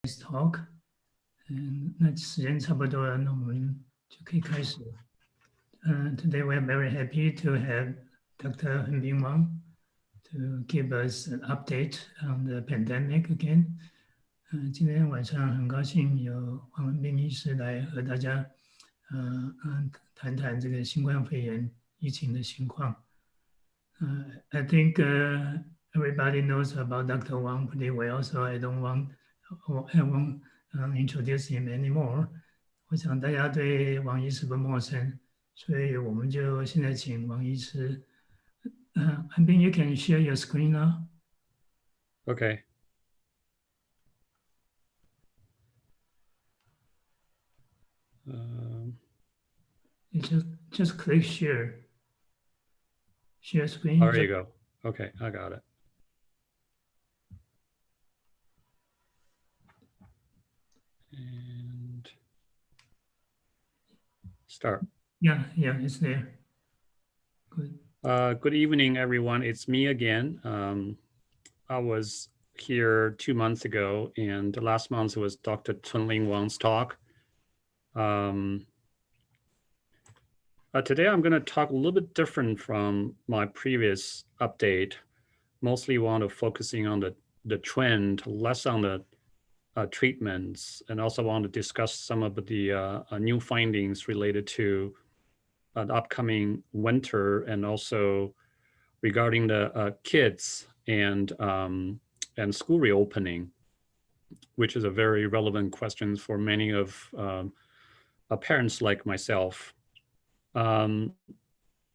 talk，那时间差不多了，那我们就可以开始。Today we are very happy to have Dr. Hengbing Wang to give us an update on the pandemic again. 今天晚上很高兴有王文斌医师来和大家谈谈这个新冠肺炎疫情的情况。I think everybody knows about Dr. Wang pretty well, so I won't introduce him anymore. 我想大家对王医师不陌生，所以我们就现在请王医师。I think you can share your screen now. Okay. You just click share. Share screen. There you go. Okay, I got it. And start. Yeah, it's there. Good. Good evening, everyone. It's me again. I was here 2 months ago, and last month was Dr. Chunling Wang's talk. Today, I'm going to talk a little bit different from my previous update. Mostly want to focusing on the trend, less on the treatments, and also want to discuss some of the new findings related to the upcoming winter, and also regarding the kids and school reopening, which is a very relevant question for many of parents like myself.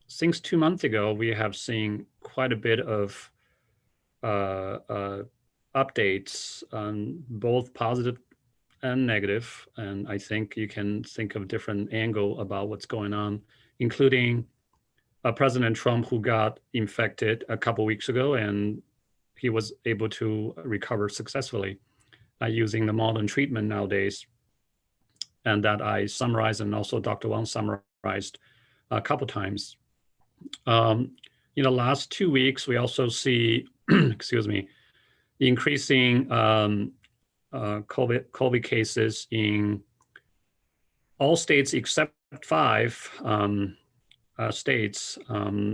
Since 2 months ago, we have seen quite a bit of updates on both positive and negative, and I think you can think of different angle about what's going on, including President Trump, who got infected a couple weeks ago, and he was able to recover successfully using the modern treatment nowadays, and that I summarized, and also Dr. Wang summarized a couple times. In the last 2 weeks, we also see, excuse me, increasing COVID cases in all states except 5 states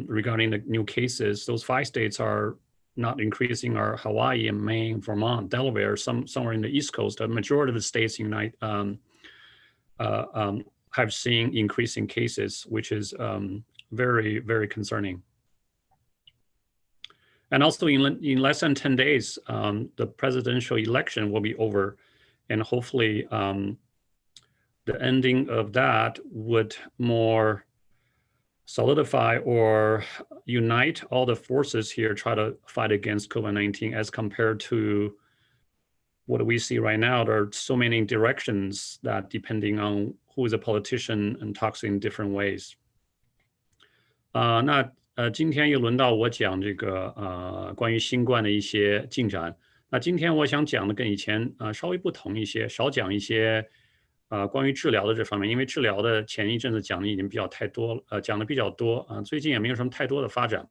regarding the new cases. Those 5 states are not increasing, are Hawaii and Maine, Vermont, Delaware, somewhere in the East Coast. The majority of the states have seen increasing cases, which is very, very concerning. And also in less than 10 days, the presidential election will be over, and hopefully the ending of that would more solidify or unite all the forces here, try to fight against COVID-19, as compared to what we see right now. There are so many directions that, depending on who is a politician, and talks in different ways. 今天又轮到我讲这个关于新冠的一些进展。那今天我想讲的跟以前稍微不同一些，少讲一些关于治疗的这方面，因为治疗的前一阵子讲的已经讲的比较多最近也没有什么太多的发展。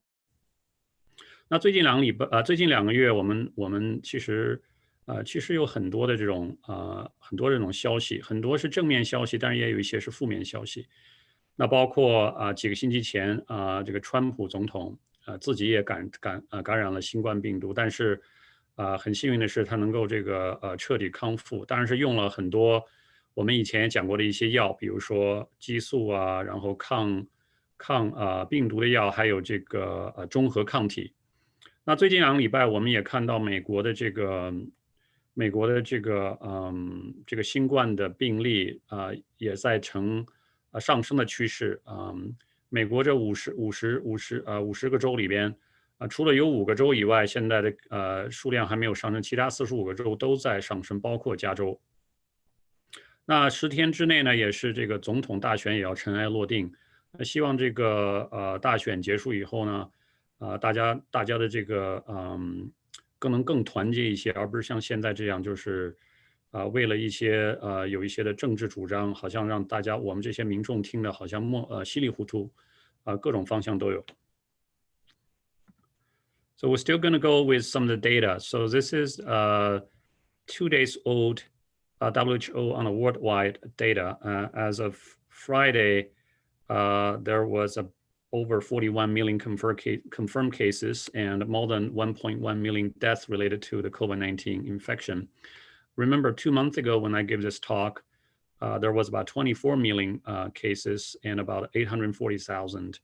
那最近2个月，我们其实有很多的这种消息，很多是正面消息，但是也有一些是负面消息。那包括几个星期前这个川普总统自己也感染了新冠病毒，但是很幸运的是他能够这个彻底康复，当然是用了很多我们以前也讲过的一些药，比如说激素然后抗病毒的药，还有这个中和抗体。那最近2个礼拜，我们也看到美国的这个新冠的病例也在上升的趋势。美国这50个州里边除了有5个州以外，现在的数量还没有上升，其他45个州都在上升，包括加州。那10天之内呢，也是这个总统大选也要尘埃落定。希望这个大选结束以后呢，大家的这个更团结一些，而不是像现在这样，就是为了一些有一些的政治主张，好像让我们这些民众听的好像稀里糊涂各种方向都有。So we're still going to go with some of the data. So this is 2 days old WHO on a worldwide data. As of Friday, there was over 41 million confirmed cases and more than 1.1 million deaths related to the COVID-19 infection. Remember 2 months ago when I gave this talk, there was about 24 million cases and about 840,000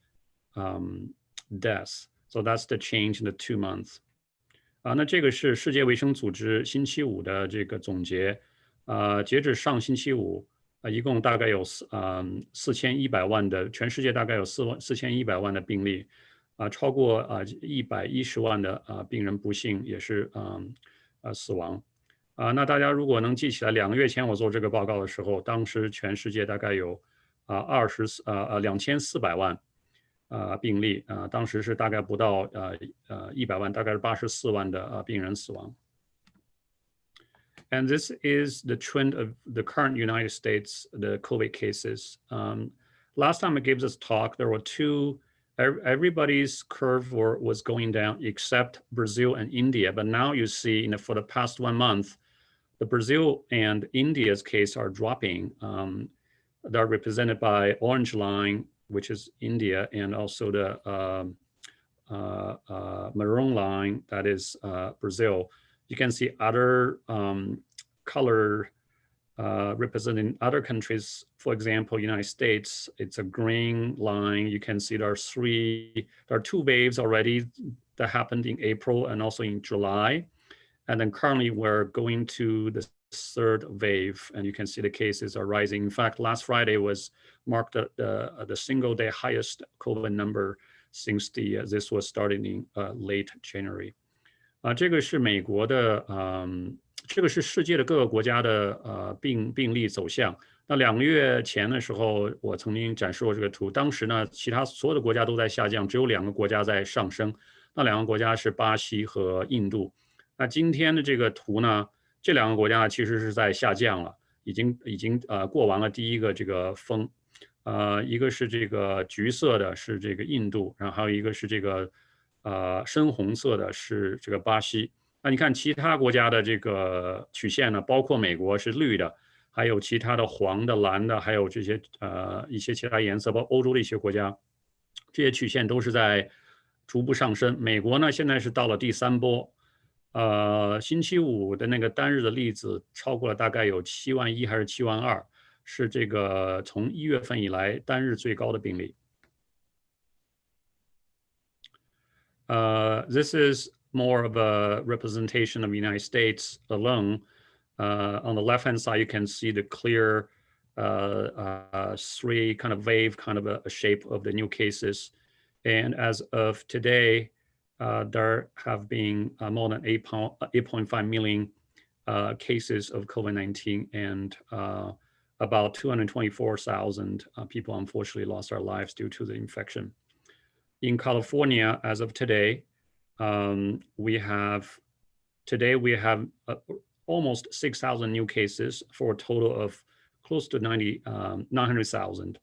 deaths. So that's the change in the 2 months. 那这个是世界卫生组织星期五的这个总结。截至上星期五，一共大概有4100万的，全世界大概有4100万的病例，超过110万的病人不幸也是死亡。那大家如果能记起来，2个月前我做这个报告的时候，当时全世界大概有2400万病例，当时是大概不到100万，大概是84万的病人死亡。And this is the trend of the current United States, the COVID cases. Last time I gave this talk, there were everybody's curve was going down except Brazil and India. But now you see, for the past 1 month, the Brazil and India's case are dropping. They're represented by orange line, which is India, and also the maroon line, that is Brazil. You can see other color representing other countries. For example, United States, it's a green line. You can see there are 2 waves already that happened in April and also in July. And then currently we're going to the 3rd wave, and you can see the cases are rising. In fact, last Friday marked the single day highest COVID number since this was started in late January. 这个是美国的，这个是世界的各个国家的病例走向。那2个月前的时候，我曾经展示过这个图。当时呢，其他所有的国家都在下降，只有2个国家在上升。那2个国家是巴西和印度。那今天的这个图呢，这2个国家其实是在下降了，已经过完了第一个这个峰。一个是这个橘色的是这个印度，然后还有一个是这个深红色的是这个巴西。那你看其他国家的这个曲线呢，包括美国是绿的，还有其他的黄的、蓝的，还有这些一些其他颜色，包括欧洲的一些国家，这些曲线都是在逐步上升。美国呢，现在是到了第3波，星期五的那个单日的例子超过了大概有71000还是72000，是这个从1月份以来单日最高的病例。This is more of a representation of the United States alone. On the left-hand side, you can see the clear 3 kind of wave, kind of a shape of the new cases. And as of today, there have been more than 8.5 million cases of COVID-19, and about 224,000 people unfortunately lost their lives due to the infection. In California, as of today, we have almost 6,000 new cases for a total of close to 900,000,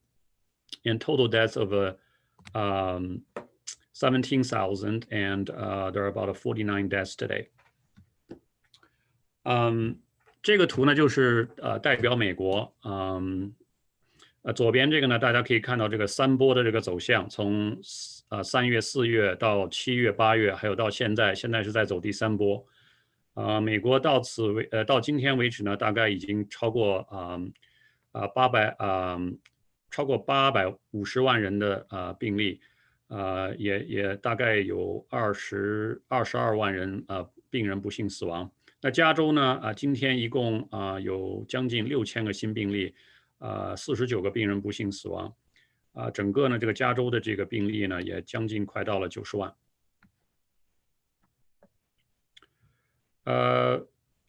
and total deaths of 17,000, and there are about 49 deaths today. 这个图呢就是代表美国，左边这个呢大家可以看到这个3波的这个走向，从3月、4月到7月、8月，还有到现在是在走第3波。美国到今天为止呢，大概已经超过850万人的病例，也大概有22万人病人不幸死亡。那加州呢，今天一共有将近6000个新病例，49个病人不幸死亡。整个呢这个加州的这个病例呢也将近快到了90万。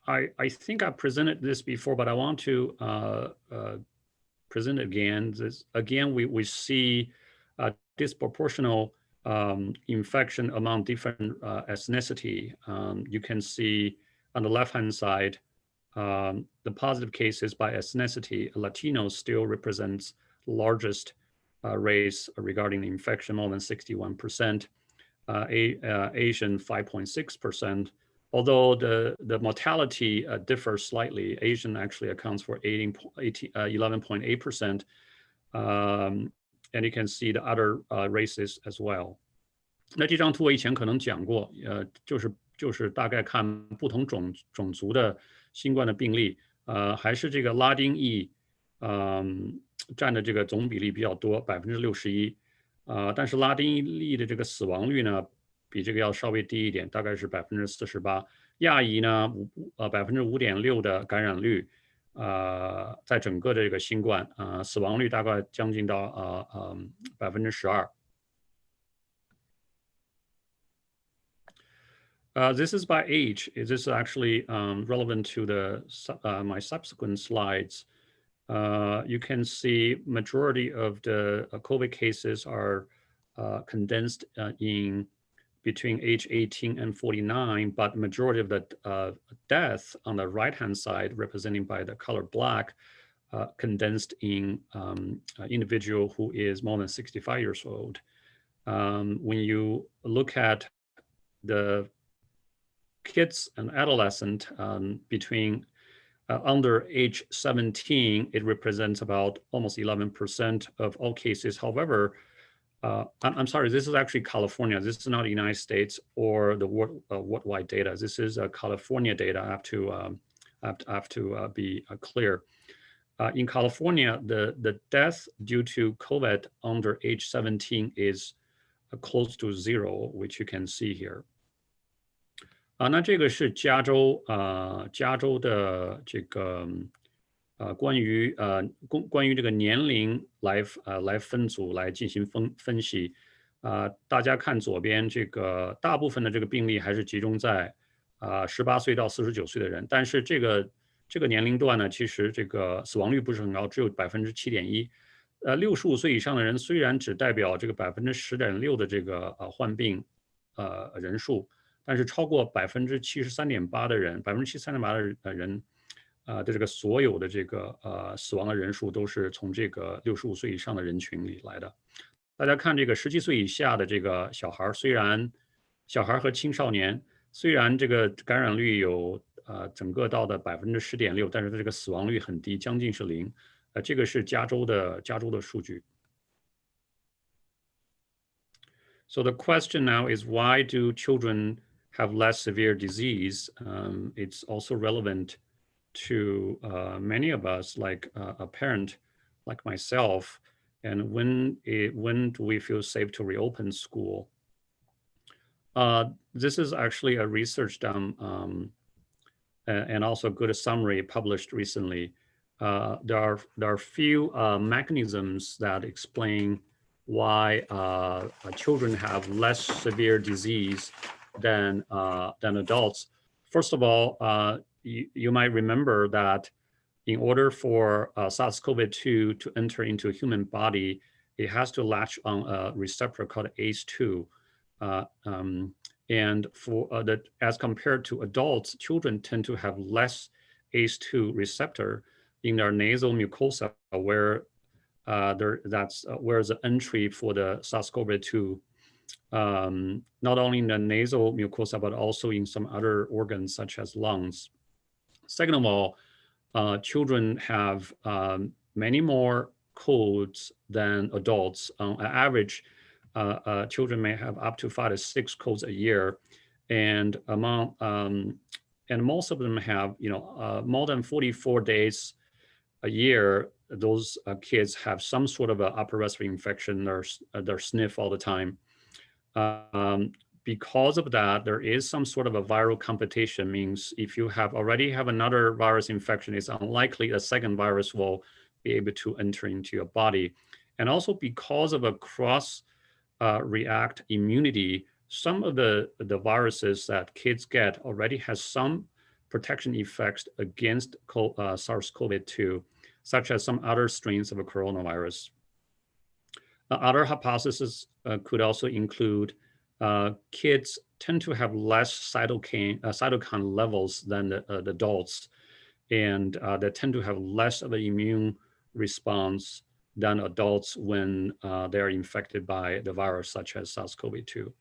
I think I presented this before, but I want to present it again. Again, we see disproportional infection among different ethnicity. You can see on the left-hand side, the positive cases by ethnicity. Latinos still represents the largest race regarding the infection, more than 61%. Asian 5.6%. although the mortality differs slightly. Asian actually accounts for 11.8%, and you can see the other races as well. 那这张图我以前可能讲过，就是大概看不同种族的新冠的病例，还是这个拉丁裔，占的这个总比例比较多，61%，但是拉丁裔的这个死亡率呢，比这个要稍微低一点，大概是48%。亚裔呢，5.6%的感染率，在整个这个新冠，死亡率大概将近到12%。This is by age. This is actually relevant to my subsequent slides. You can see majority of the COVID cases are condensed in between age 18 and 49, but majority of the death on the right-hand side, representing by the color black, condensed in individual who is more than 65 years old. When you look at the kids and adolescent between under age 17, it represents about almost 11% of all cases. However, I'm sorry, this is actually California. This is not the United States or the worldwide data. This is California data. I have to be clear. In California, the death due to COVID under age 17 is close to 0, which you can see here. 那这个是加州的这个关于这个年龄来分组来进行分析，大家看左边这个大部分的这个病例还是集中在18岁到49岁的人，但是这个年龄段呢，其实这个死亡率不是很高，只有7.1%。65岁以上的人虽然只代表这个10.6%的这个患病人数，但是超过73.8%的人，73.8%的人的这个所有的这个死亡的人数都是从这个65岁以上的人群里来的。大家看这个17岁以下的这个小孩，小孩和青少年虽然这个感染率有整个到的10.6%，但是这个死亡率很低，将近是0。这个是加州的数据。So the question now is, why do children have less severe disease? It's also relevant to many of us, like a parent, like myself. And when do we feel safe to reopen school? This is actually a research done and also a good summary published recently. There are few mechanisms that explain why children have less severe disease than adults. First of all, you might remember that in order for SARS-CoV-2 to enter into a human body, it has to latch on a receptor called ACE2. And as compared to adults, children tend to have less ACE2 receptor in their nasal mucosa, where that's where's the entry for the SARS-CoV-2, not only in the nasal mucosa, but also in some other organs such as lungs. Second of all, children have many more colds than adults. On average, children may have up to 5 to 6 colds a year, and most of them have more than 44 days a year. Those kids have some sort of an upper respiratory infection. They're sniff all the time. Because of that, there is some sort of a viral competition. Means if you already have another virus infection, it's unlikely a second virus will be able to enter into your body. And also because of a cross react immunity, some of the viruses that kids get already has some protection effects against SARS-CoV-2, such as some other strains of a coronavirus. Other hypotheses could also include kids tend to have less cytokine levels than the adults, and they tend to have less of an immune response than adults when they're infected by the virus such as SARS-CoV-2.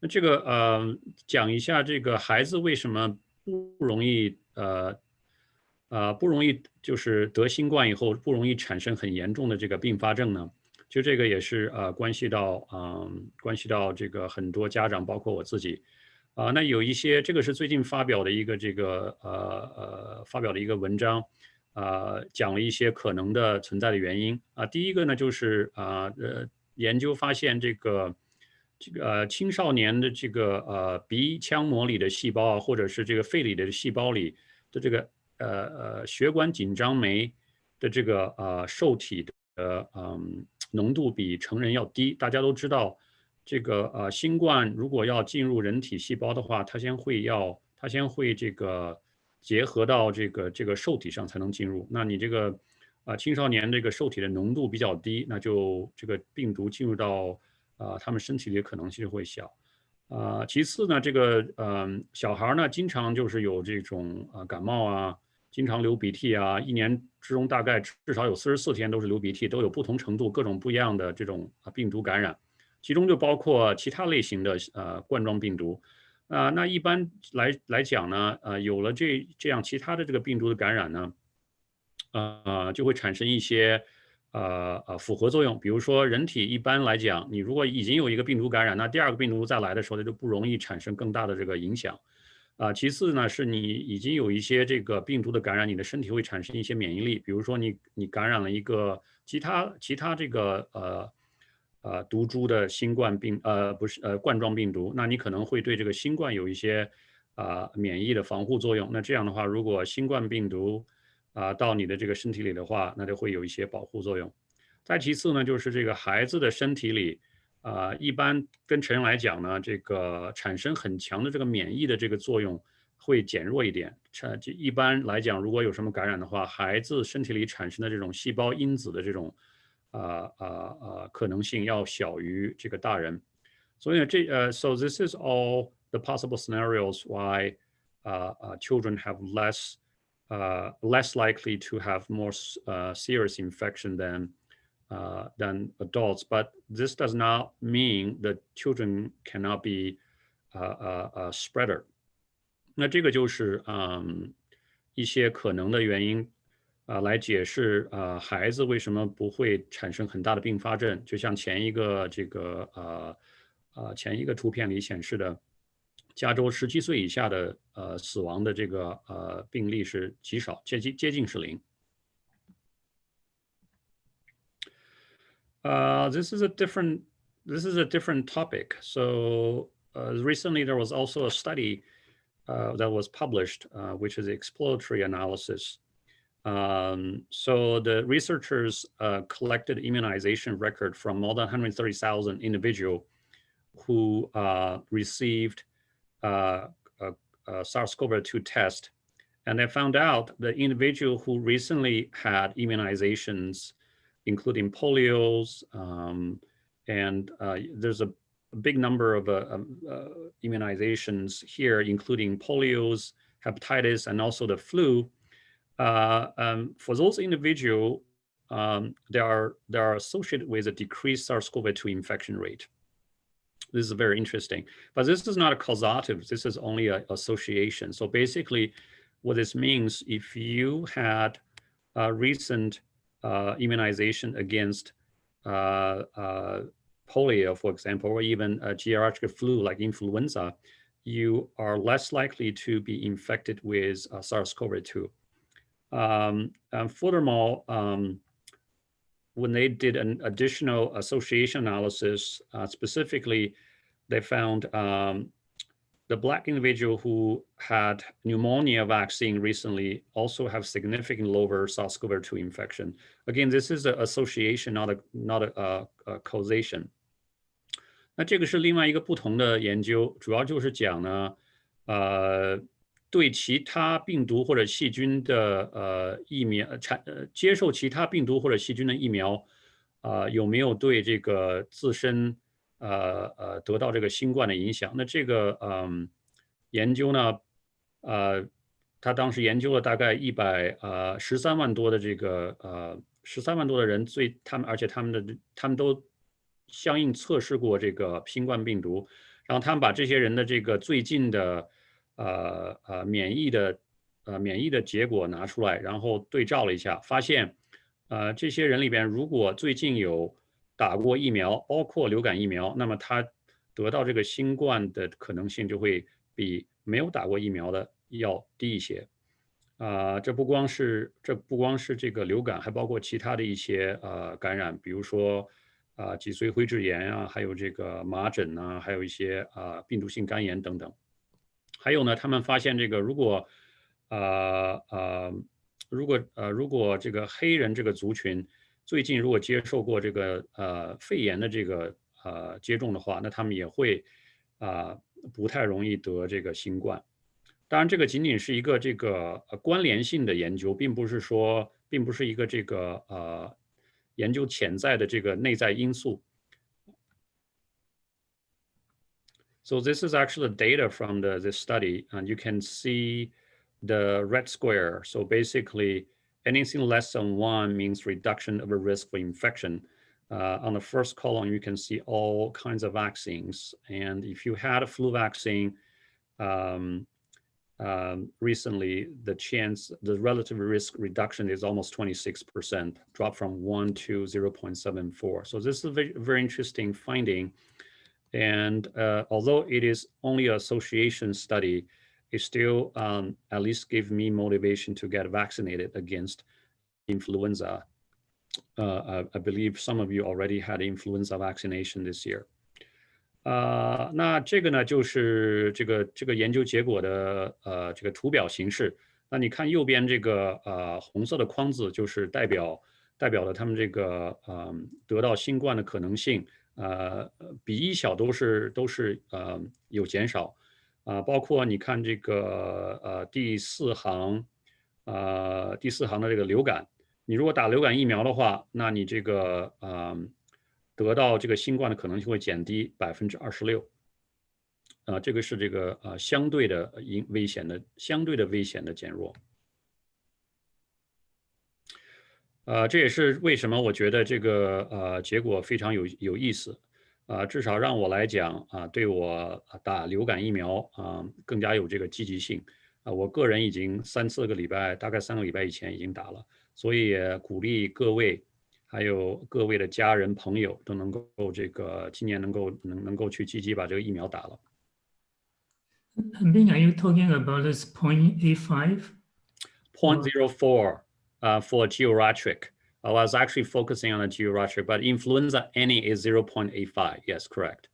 那这个讲一下这个孩子为什么不容易不容易就是得新冠以后不容易产生很严重的这个并发症呢？就这个也是关系到这个很多家长，包括我自己。那有一些这个是最近发表的一个发表的一个文章，讲了一些可能的存在的原因第一个呢就是研究发现这个青少年的这个鼻腔膜里的细胞或者是这个肺里的细胞里的这个血管紧张酶的这个受体的浓度比成人要低。大家都知道，这个新冠如果要进入人体细胞的话，它先会这个结合到这个受体上才能进入。那你这个青少年这个受体的浓度比较低，那就这个病毒进入到他们身体里的可能性会小。其次呢，这个小孩呢，经常就是有这种感冒经常流鼻涕一年之中大概至少有44天都是流鼻涕，都有不同程度、各种不一样的这种病毒感染，其中就包括其他类型的冠状病毒。那一般来讲呢，有了这样其他的这个病毒的感染呢，就会产生一些复合作用。比如说，人体一般来讲，你如果已经有一个病毒感染，那第二个病毒再来的时候，它就不容易产生更大的这个影响。其次呢，是你已经有一些这个病毒的感染，你的身体会产生一些免疫力。比如说你感染了一个其他这个毒株的新冠病不是冠状病毒，那你可能会对这个新冠有一些免疫的防护作用。那这样的话，如果新冠病毒到你的这个身体里的话，那就会有一些保护作用。再其次呢，就是这个孩子的身体里一般跟成人来讲呢，这个产生很强的这个免疫的这个作用会减弱一点。就一般来讲，如果有什么感染的话，孩子身体里产生的这种细胞因子的这种可能性要小于这个大人。所以呢，so this is all the possible scenarios why children have less likely to have more serious infection than adults. But this does not mean that children cannot be a spreader. 那这个就是一些可能的原因来解释孩子为什么不会产生很大的并发症。就像前一个图片里显示的，加州17岁以下的死亡的这个病例是极少，接近是零。This is a different topic. So recently there was also a study that was published, which is exploratory analysis. So the researchers collected immunization record from more than 130,000 individuals who received SARS-CoV-2 test, and they found out the individual who recently had immunizations, including polios, and there's a big number of immunizations here, including polios, hepatitis, and also the flu. For those individuals, they are associated with a decreased SARS-CoV-2 infection rate. This is very interesting, but this is not a causative. This is only an association. So basically, what this means, if you had a recent immunization against polio, for example, or even a geriatric flu like influenza, you are less likely to be infected with SARS-CoV-2. Furthermore, when they did an additional association analysis, specifically, they found the Black individual who had pneumonia vaccine recently also have significant lower SARS-CoV-2 infection. Again, this is an association, not a causation. 那这个是另外一个不同的研究，主要就是讲呢，对其他病毒或者细菌的疫苗接受其他病毒或者细菌的疫苗，有没有对这个自身得到这个新冠的影响？那这个研究呢，他当时研究了大概13万多的这个13万多的人，而且他们都相应测试过这个新冠病毒，然后他们把这些人的这个最近的免疫的结果拿出来，然后对照了一下，发现这些人里边如果最近有打过疫苗，包括流感疫苗，那么他得到这个新冠的可能性就会比没有打过疫苗的要低一些。这不光是这个流感，还包括其他的一些感染，比如说脊髓灰质炎啊，还有这个麻疹呐、还有一些病毒性肝炎等等。还有呢，他们发现这个呃呃如果这个黑人这个族群最近如果接受过这个肺炎的这个接种的话，那他们也会啊、不太容易得这个新冠。当然，这个仅仅是一个这个关联性的研究，并不是一个这个研究潜在的这个内在因素。So this is actually the data from this study, and you can see the red square. So basically, anything less than 1 means reduction of a risk for infection. On the first column, you can see all kinds of vaccines. And if you had a flu vaccine, um, recently, the relative risk reduction is almost 26%, dropped from 1 to 0.74. So this is a very, very interesting finding. And although it is only an association study, it still at least gave me motivation to get vaccinated against influenza. I believe some of you already had influenza vaccination this year. 那这个呢，就是这个研究结果的这个图表形式。那你看右边这个红色的框字，就是代表了他们这个得到新冠的可能性，比一小都是有减少。包括你看这个第四行的这个流感，你如果打流感疫苗的话，那你这个得到这个新冠的可能性会减低26%。这个是这个相对的危险的减弱。这也是为什么我觉得这个结果非常有意思。至少让我来讲对我打流感疫苗更加有这个积极性。我个人已经大概3个礼拜以前已经打了，所以也鼓励各位，还有各位的家人朋友都能够这个今年能够去积极把这个疫苗打了。Hengbing, are you talking about this 0.85? 0.04 for geriatric. I was actually focusing on the geriatric, but influenza any is 0.85. Yes, correct.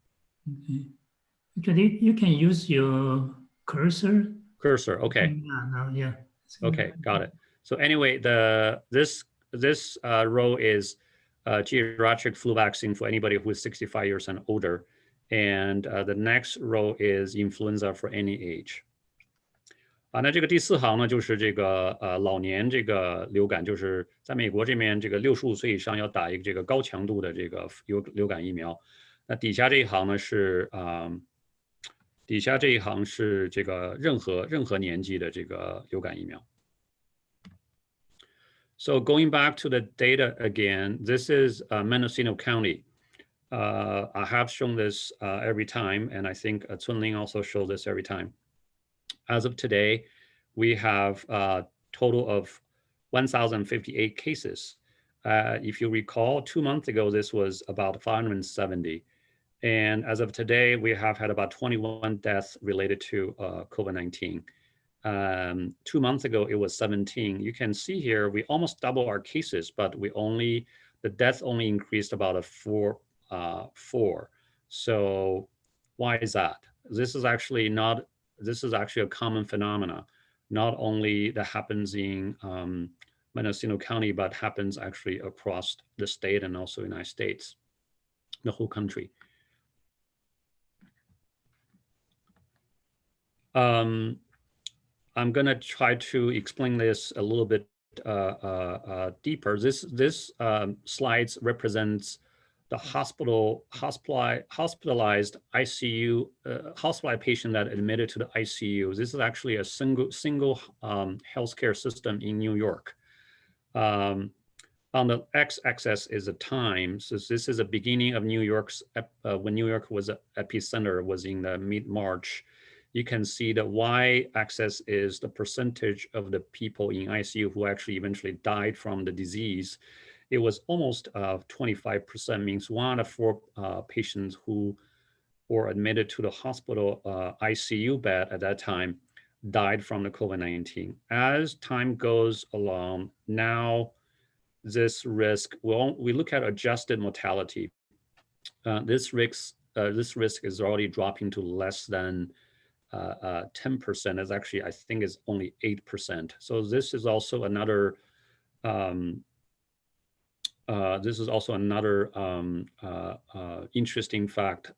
Okay. Actually, you can use your cursor. Cursor, okay. Yeah. Okay, got it. So anyway, this row is geriatric flu vaccine for anybody who is 65 years and older, and the next row is influenza for any age. 那这个第4行呢，就是这个老年这个流感，就是在美国这边这个65岁以上要打一个这个高强度的这个流感疫苗。那底下这一行呢是这个任何年纪的这个流感疫苗。So going back to the data again, this is Mendocino County. I have shown this every time, and I think Cunling also shows this every time. As of today, we have a total of 1,058 cases. If you recall, 2 months ago, this was about 570. And as of today, we have had about 21 deaths related to COVID-19. 2 months ago, it was 17. You can see here, we almost double our cases, but the death only increased about four. So why is that? This is actually a common phenomena, not only that happens in Mendocino County, but happens actually across the state and also United States, the whole country. I'm going to try to explain this a little bit deeper. This slides represents the hospitalized ICU, hospitalized patient that admitted to the ICU. This is actually a single healthcare system in New York. On the x-axis is the time. So this is the beginning of New York's, when New York was epicenter, was in the mid-March. You can see the y-axis is the percentage of the people in ICU who actually eventually died from the disease. It was almost 25%, means 1 out of 4 patients who were admitted to the hospital ICU bed at that time died from the COVID-19. As time goes along, now this risk, we look at adjusted mortality. This risk is already dropping to less than 10%. Is actually, I think, is only 8%. So this is also another interesting fact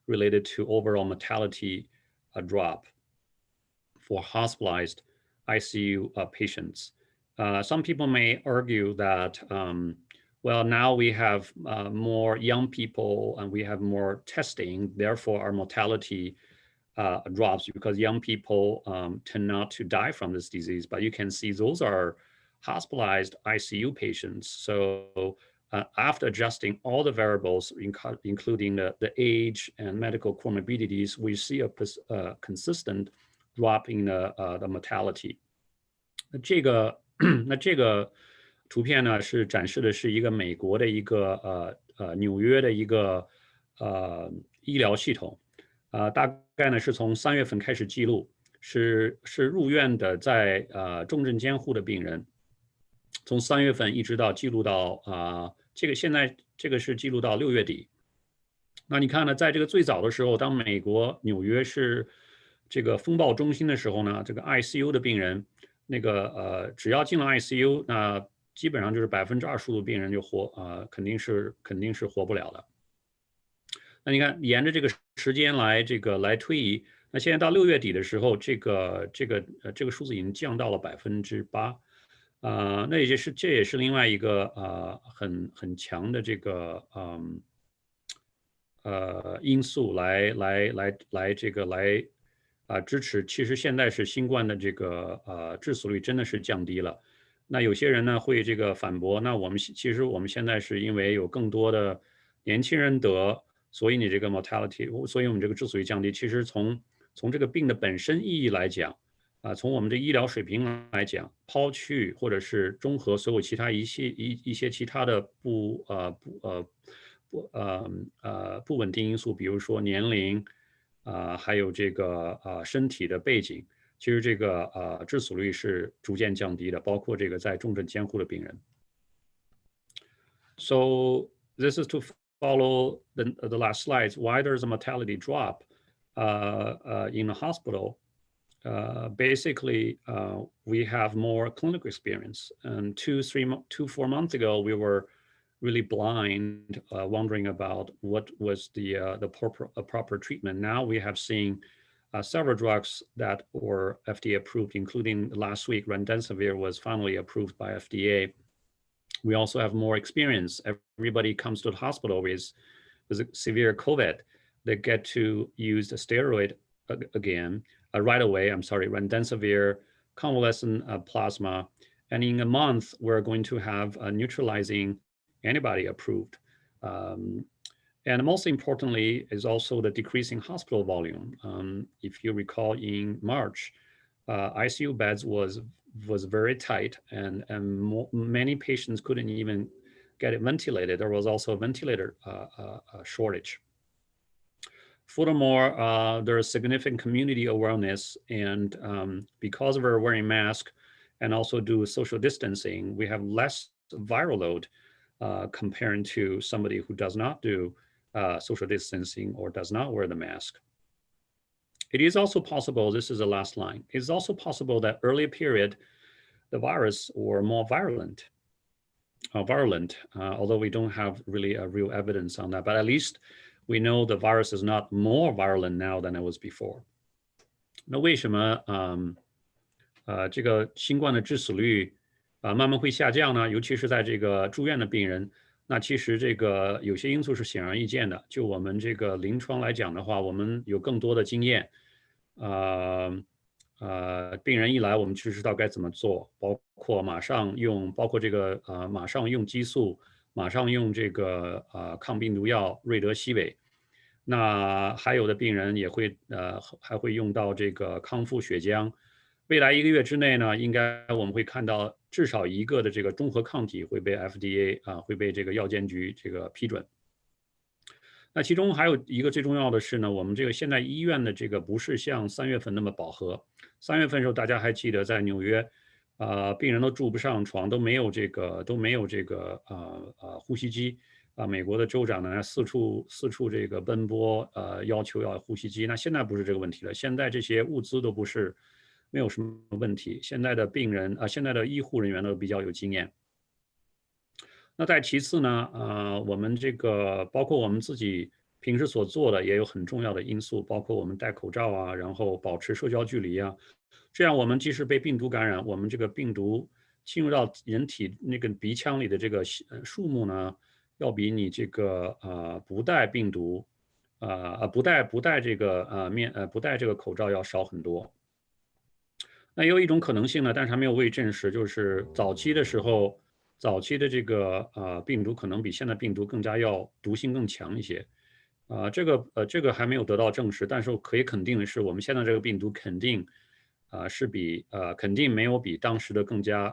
related to overall mortality drop for hospitalized ICU patients. Some people may argue that, well, now we have more young people and we have more testing, therefore our mortality drops because young people tend not to die from this disease. But you can see those are hospitalized ICU patients. So after adjusting all the variables, including the age and medical comorbidities, we see a consistent drop in the mortality. 这个图片呢是展示的是一个美国的一个纽约的一个医疗系统，大概呢是从3月份开始记录，是入院的在重症监护的病人，从3月份一直到记录到现在这个是记录到6月底。那你看呢，在这个最早的时候，当美国纽约是这个风暴中心的时候呢，这个 ICU 的病人，那个只要进了 ICU， 那基本上就是25%的病人就肯定是活不了的。那你看，沿着这个时间来推移，那现在到6月底的时候，这个数字已经降到了8%，那这也是另外一个很强的这个因素来支持。其实现在是新冠的这个致死率真的是降低了。那有些人呢会这个反驳，那其实我们现在是因为有更多的年轻人得，所以你这个 mortality， 所以我们这个致死率降低。其实从这个病的本身意义来讲，从我们的医疗水平来讲，抛去或者是综合所有其他一些其他的不稳定因素，比如说年龄，还有这个身体的背景，其实这个致死率是逐渐降低的，包括这个在重症监护的病人。So this is to follow the last slides. Why there's a mortality drop in the hospital? Basically, we have more clinical experience. And 4 months ago, we were really blind, wondering about what was the proper treatment. Now we have seen several drugs that were FDA approved, including last week, remdesivir was finally approved by FDA. We also have more experience. Everybody comes to the hospital with severe COVID. They get to use the steroid again right away. Remdesivir, convalescent plasma. And in a month, we're going to have a neutralizing antibody approved. And most importantly is also the decreasing hospital volume. If you recall, in March, ICU beds was very tight, and many patients couldn't even get it ventilated. There was also a ventilator shortage. Furthermore, there is significant community awareness, and because we're wearing masks and also do social distancing, we have less viral load comparing to somebody who does not do social distancing or does not wear the mask. It is also possible, this is the last line, it's also possible that earlier period, the virus were more virulent, although we don't have really a real evidence on that, but at least we know the virus is not more virulent now than it was before. 那为什么这个新冠的致死率慢慢会下降呢？尤其是在这个住院的病人，那其实这个有些因素是显而易见的。就我们这个临床来讲的话，我们有更多的经验，病人一来，我们就知道该怎么做，包括马上用激素，马上用这个抗病毒药瑞德西韦。那还有的病人也会还会用到这个康复血浆。未来1个月之内呢，应该我们会看到至少1个的这个中和抗体会被 FDA 会被这个药监局这个批准。那其中还有一个最重要的是呢，我们这个现在医院的这个不是像3月份那么饱和。3月份的时候，大家还记得在纽约，病人都住不上床，都没有这个呼吸机。美国的州长呢四处这个奔波，要求要呼吸机。那现在不是这个问题了，现在这些物资都不是没有什么问题。现在的病人现在的医护人员都比较有经验。那再其次呢，我们这个包括我们自己平时所做的也有很重要的因素，包括我们戴口罩啊，然后保持社交距离啊，这样我们即使被病毒感染，我们这个病毒侵入到人体那个鼻腔里的这个数目呢，要比你这个不带病毒，不戴这个不戴这个口罩要少很多。那也有一种可能性呢，但是还没有被证实，就是早期的时候，早期的这个病毒可能比现在病毒更加要毒性更强一些。这个还没有得到证实，但是可以肯定的是，我们现在这个病毒肯定肯定没有比当时的更加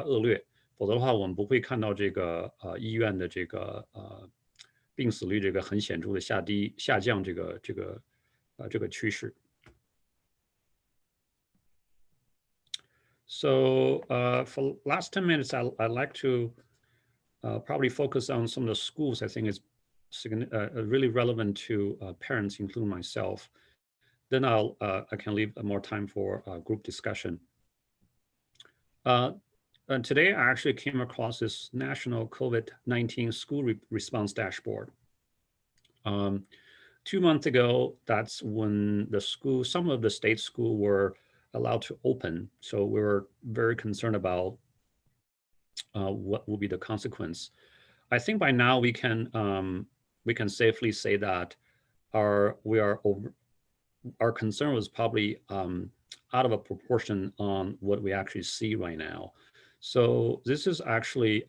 恶劣，否则的话我们不会看到这个医院的这个病死率这个很显著的下降这个趋势。So for last 10 minutes, I'd like to probably focus on some of the schools I think is really relevant to parents, including myself. Then I can leave more time for group discussion. And today I actually came across this national COVID-19 school response dashboard. 2 months ago, that's when some of the state schools were allowed to open. So we were very concerned about what will be the consequence. I think by now we can safely say that our concern was probably out of a proportion on what we actually see right now. So this is actually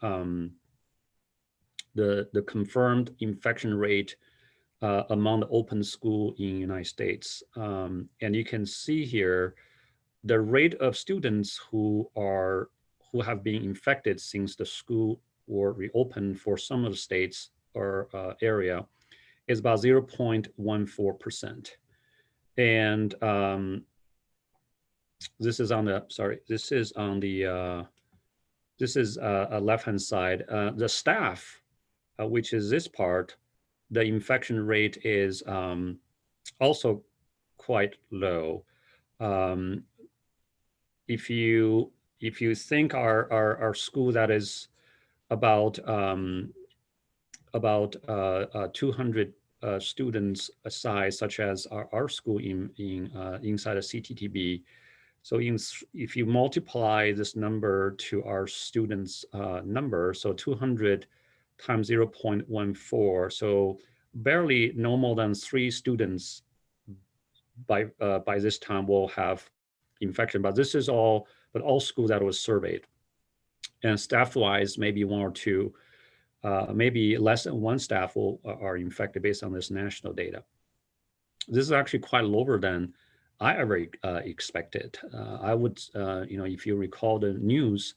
the confirmed infection rate among the open school in the United States. And you can see here the rate of students who have been infected since the school were reopened for some of the states or area is about 0.14%. And this is on the left-hand side. The staff, which is this part, the infection rate is also quite low. If you think our school that is about 200 students size, such as our school inside a CTTB. So if you multiply this number to our students number, so 200 times 0.14, so barely no more than 3 students by this time will have infection. But this is all schools that was surveyed, and staff-wise, maybe 1 or 2. Maybe less than 1 staff are infected based on this national data. This is actually quite lower than I ever expected. I would, if you recall the news,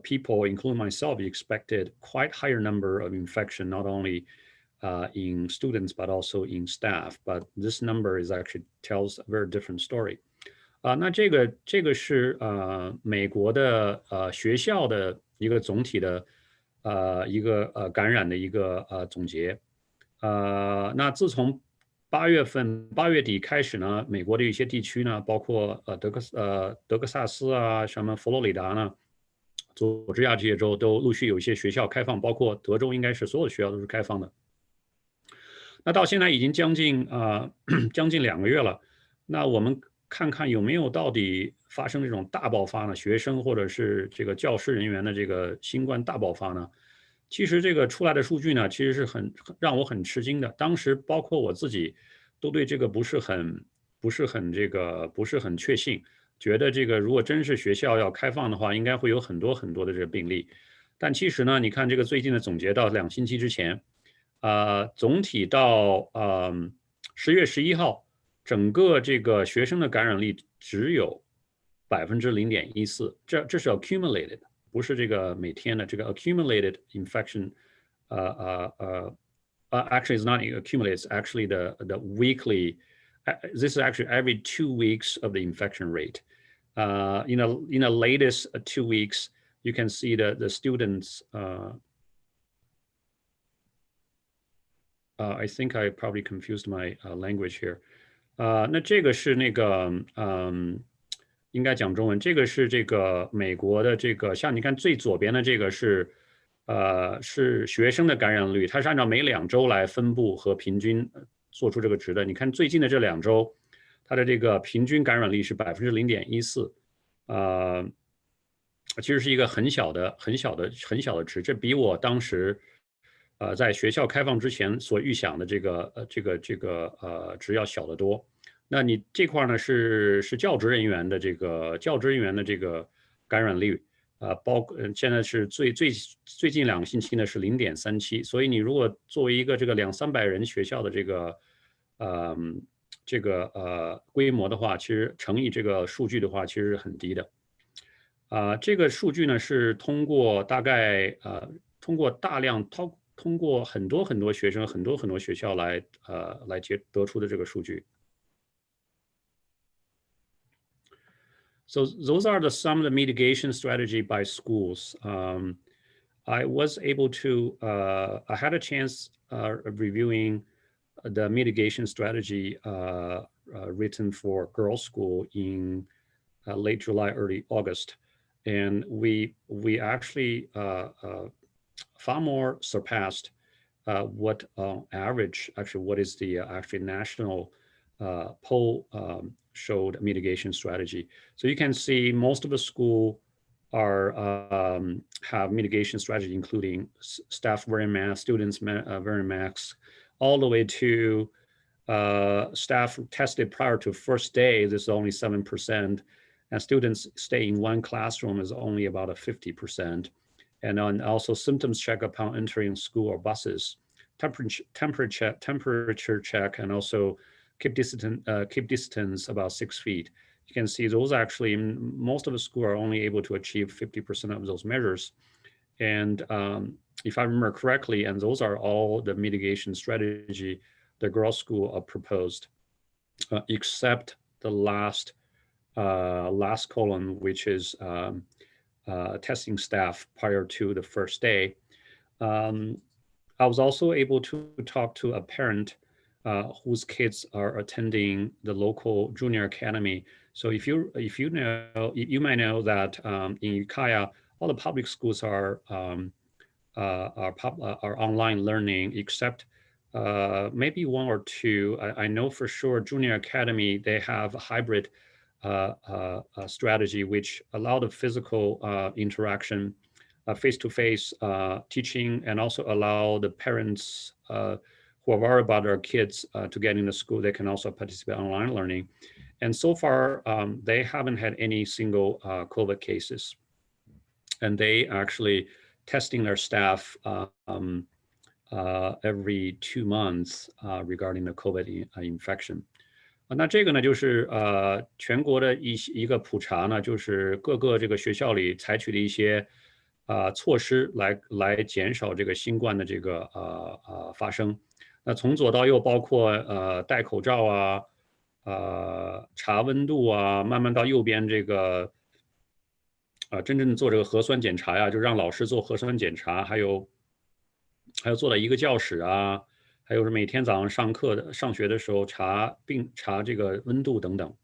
people, including myself, expected quite higher number of infection, not only in students, but also in staff. But this number actually tells a very different story. 那这个是美国的学校的一个总体的一个感染的一个总结。那自从8月底开始呢，美国的一些地区呢，包括德克萨斯啊，什么佛罗里达呢，佐治亚这些州都陆续有一些学校开放，包括德州应该是所有的学校都是开放的。那到现在已经将近2个月了，那我们看看有没有到底发生这种大爆发呢？学生或者是这个教师人员的这个新冠大爆发呢？其实这个出来的数据呢，其实是让我很吃惊的。当时包括我自己都对这个不是很不是很确信，觉得这个如果真是学校要开放的话，应该会有很多很多的这个病例。但其实呢，你看这个最近的总结到2星期之前，总体到10月11号，整个这个学生的感染率只有0.14%，这是 accumulated，不是这个每天的这个 accumulated infection，actually it's not accumulated, it's actually the weekly. This is actually every 2 weeks of the infection rate. In the latest 2 weeks, you can see the students. I think I probably confused my language here. 那这个是那个应该讲中文。这个是这个美国的这个，像你看最左边的这个是学生的感染率，它是按照每2周来分布和平均做出这个值的。你看最近的这2周，它的这个平均感染率是0.14%，其实是一个很小的值，这比我当时在学校开放之前所预想的这个值要小得多。那你这块呢是教职人员的这个感染率，现在是最近2个星期呢是0.37，所以你如果作为一个这个200-300人学校的这个规模的话，其实乘以这个数据的话，其实是很低的。这个数据呢是通过很多学生很多学校来得出的这个数据。So those are some of the mitigation strategy by schools. I was able to, I had a chance of reviewing the mitigation strategy written for girls' school in late July, early August. And we actually far more surpassed what average, actually what is the actually national poll showed mitigation strategy. So you can see most of the school have mitigation strategy, including staff wearing masks, students wearing masks, all the way to staff tested prior to first day. This is only 7%, and students stay in one classroom is only about 50%. And then also symptoms check upon entering school or buses, temperature check, and also keep distance about 6 feet. You can see those actually, most of the school are only able to achieve 50% of those measures. And if I remember correctly, and those are all the mitigation strategy the girls' school proposed, except the last column, which is testing staff prior to the first day. I was also able to talk to a parent whose kids are attending the local junior academy. So if you know, you might know that in Ukiah, all the public schools are online learning, except maybe 1 or 2. I know for sure junior academy, they have a hybrid strategy, which allow the physical interaction, face-to-face teaching, and also allow the parents who are worried about their kids to get into school, they can also participate in online learning. And so far, they haven't had any single COVID cases. And they actually testing their staff every 2 months regarding the COVID infection. 那这个呢，就是全国的一个普查呢，就是各个这个学校里采取的一些措施来减少这个新冠的这个发生。那从左到右包括戴口罩啊，查温度啊，慢慢到右边这个真正做这个核酸检查呀，就让老师做核酸检查，还有坐在一个教室啊。还有是每天早上上学的时候查这个温度等等。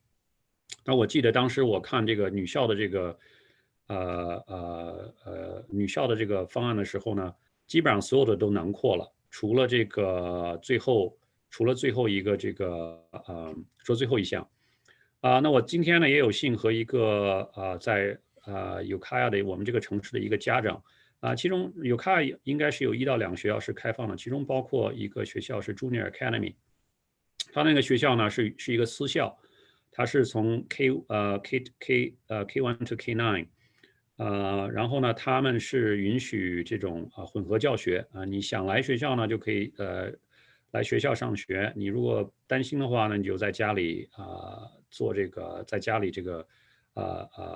那我记得当时我看这个女校的这个方案的时候呢，基本上所有的都囊括了，除了最后一个这个说最后一项。那我今天呢也有幸和一个在Ukiah 的我们这个城市的一个家长。其中Ukiah应该是有1到2个学校是开放的，其中包括一个学校是 Junior Academy， 它那个学校呢是一个私校，它是从 K1 to K9，然后呢，他们是允许这种混合教学你想来学校呢就可以来学校上学，你如果担心的话呢，你就在家里做这个在家里这个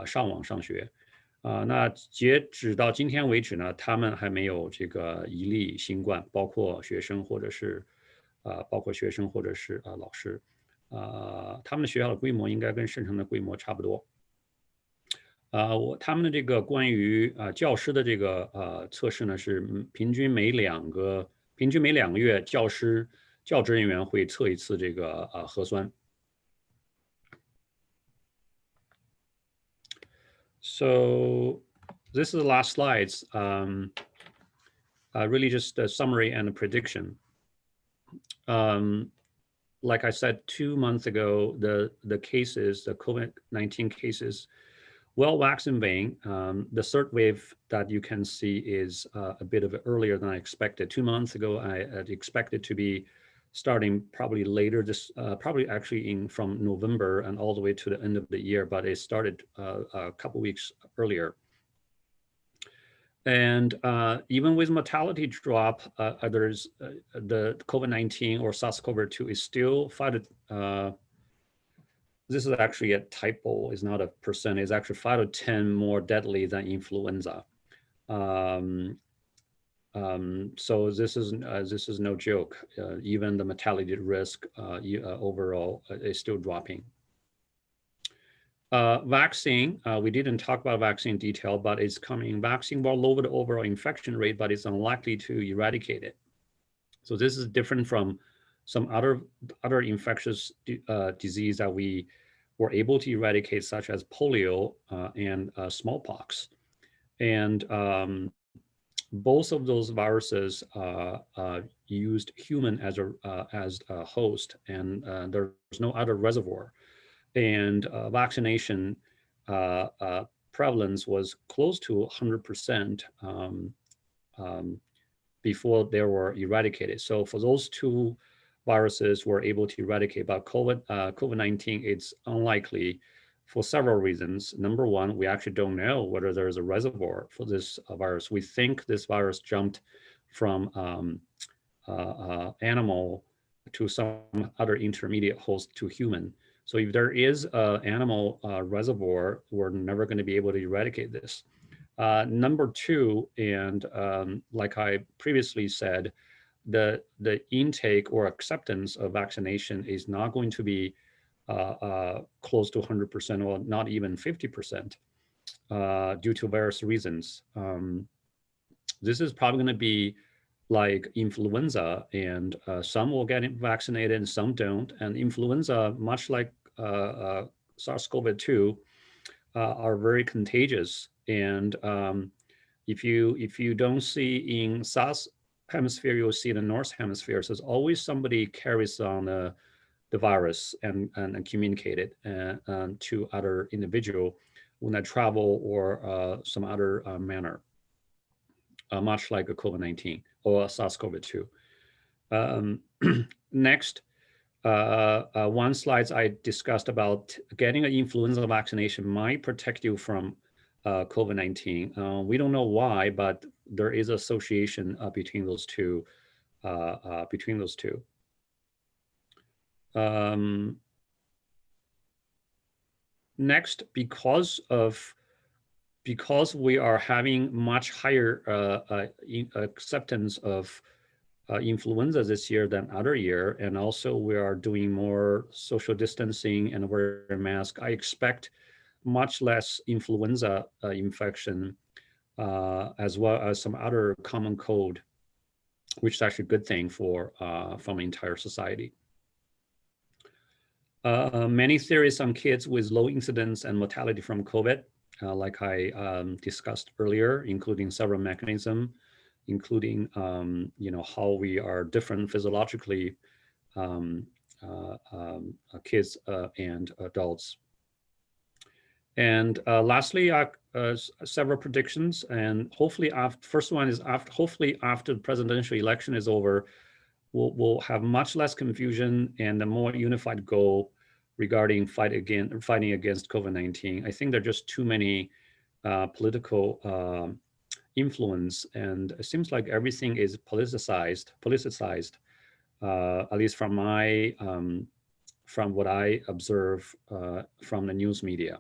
上网上学那截止到今天为止呢，他们还没有这个一例新冠，包括学生或者是老师。他们的学校的规模应该跟省城的规模差不多。他们的这个关于教师的这个测试呢，是平均每2个月，教职人员会测一次这个核酸。So this is the last slides. Really just a summary and a prediction. Like I said 2 months ago, the cases, the COVID-19 cases, well waxing vein. The third wave that you can see is a bit of earlier than I expected. 2 months ago, I expected to be starting probably later probably actually from November and all the way to the end of the year, but it started a couple weeks earlier. And even with mortality drop, there's the COVID-19 or SARS-CoV-2 is still this is actually a typo, it's not a percent, it's actually 5 to 10 more deadly than influenza. So this is no joke. Even the mortality risk overall is still dropping. Vaccine, we didn't talk about vaccine in detail, but it's coming. Vaccine will lower the overall infection rate, but it's unlikely to eradicate it. So this is different from some other infectious disease that we were able to eradicate, such as polio and smallpox. And both of those viruses used human as a host, and there's no other reservoir. And vaccination prevalence was close to 100% before they were eradicated. So for those two viruses were able to eradicate, but COVID-19, it's unlikely for several reasons. Number one, we actually don't know whether there's a reservoir for this virus. We think this virus jumped from animal to some other intermediate host to human. So if there is an animal reservoir, we're never going to be able to eradicate this. Number two, and like I previously said, the intake or acceptance of vaccination is not going to be close to 100% or not even 50% due to various reasons. This is probably going to be like influenza, and some will get vaccinated and some don't. And influenza, much like SARS-CoV-2, are very contagious. And if you don't see in South Hemisphere, you'll see in the North Hemisphere. So there's always somebody carries on the virus and communicate it to other individual when they travel or some other manner, much like a COVID-19 or SARS-CoV-2. Next, one slide I discussed about getting an influenza vaccination might protect you from COVID-19. We don't know why, but there is association between those two. Next, because we are having much higher acceptance of influenza this year than other year, and also we are doing more social distancing and wearing masks, I expect much less influenza infection as well as some other common cold, which is actually a good thing for from the entire society. Many theories on kids with low incidence and mortality from COVID, like I discussed earlier, including several mechanisms, including how we are different physiologically, kids and adults. And lastly, several predictions, and hopefully first one is hopefully after the presidential election is over, we'll have much less confusion and a more unified goal regarding fighting against COVID-19. I think there are just too many political influence, and it seems like everything is politicized, at least from from what I observe from the news media.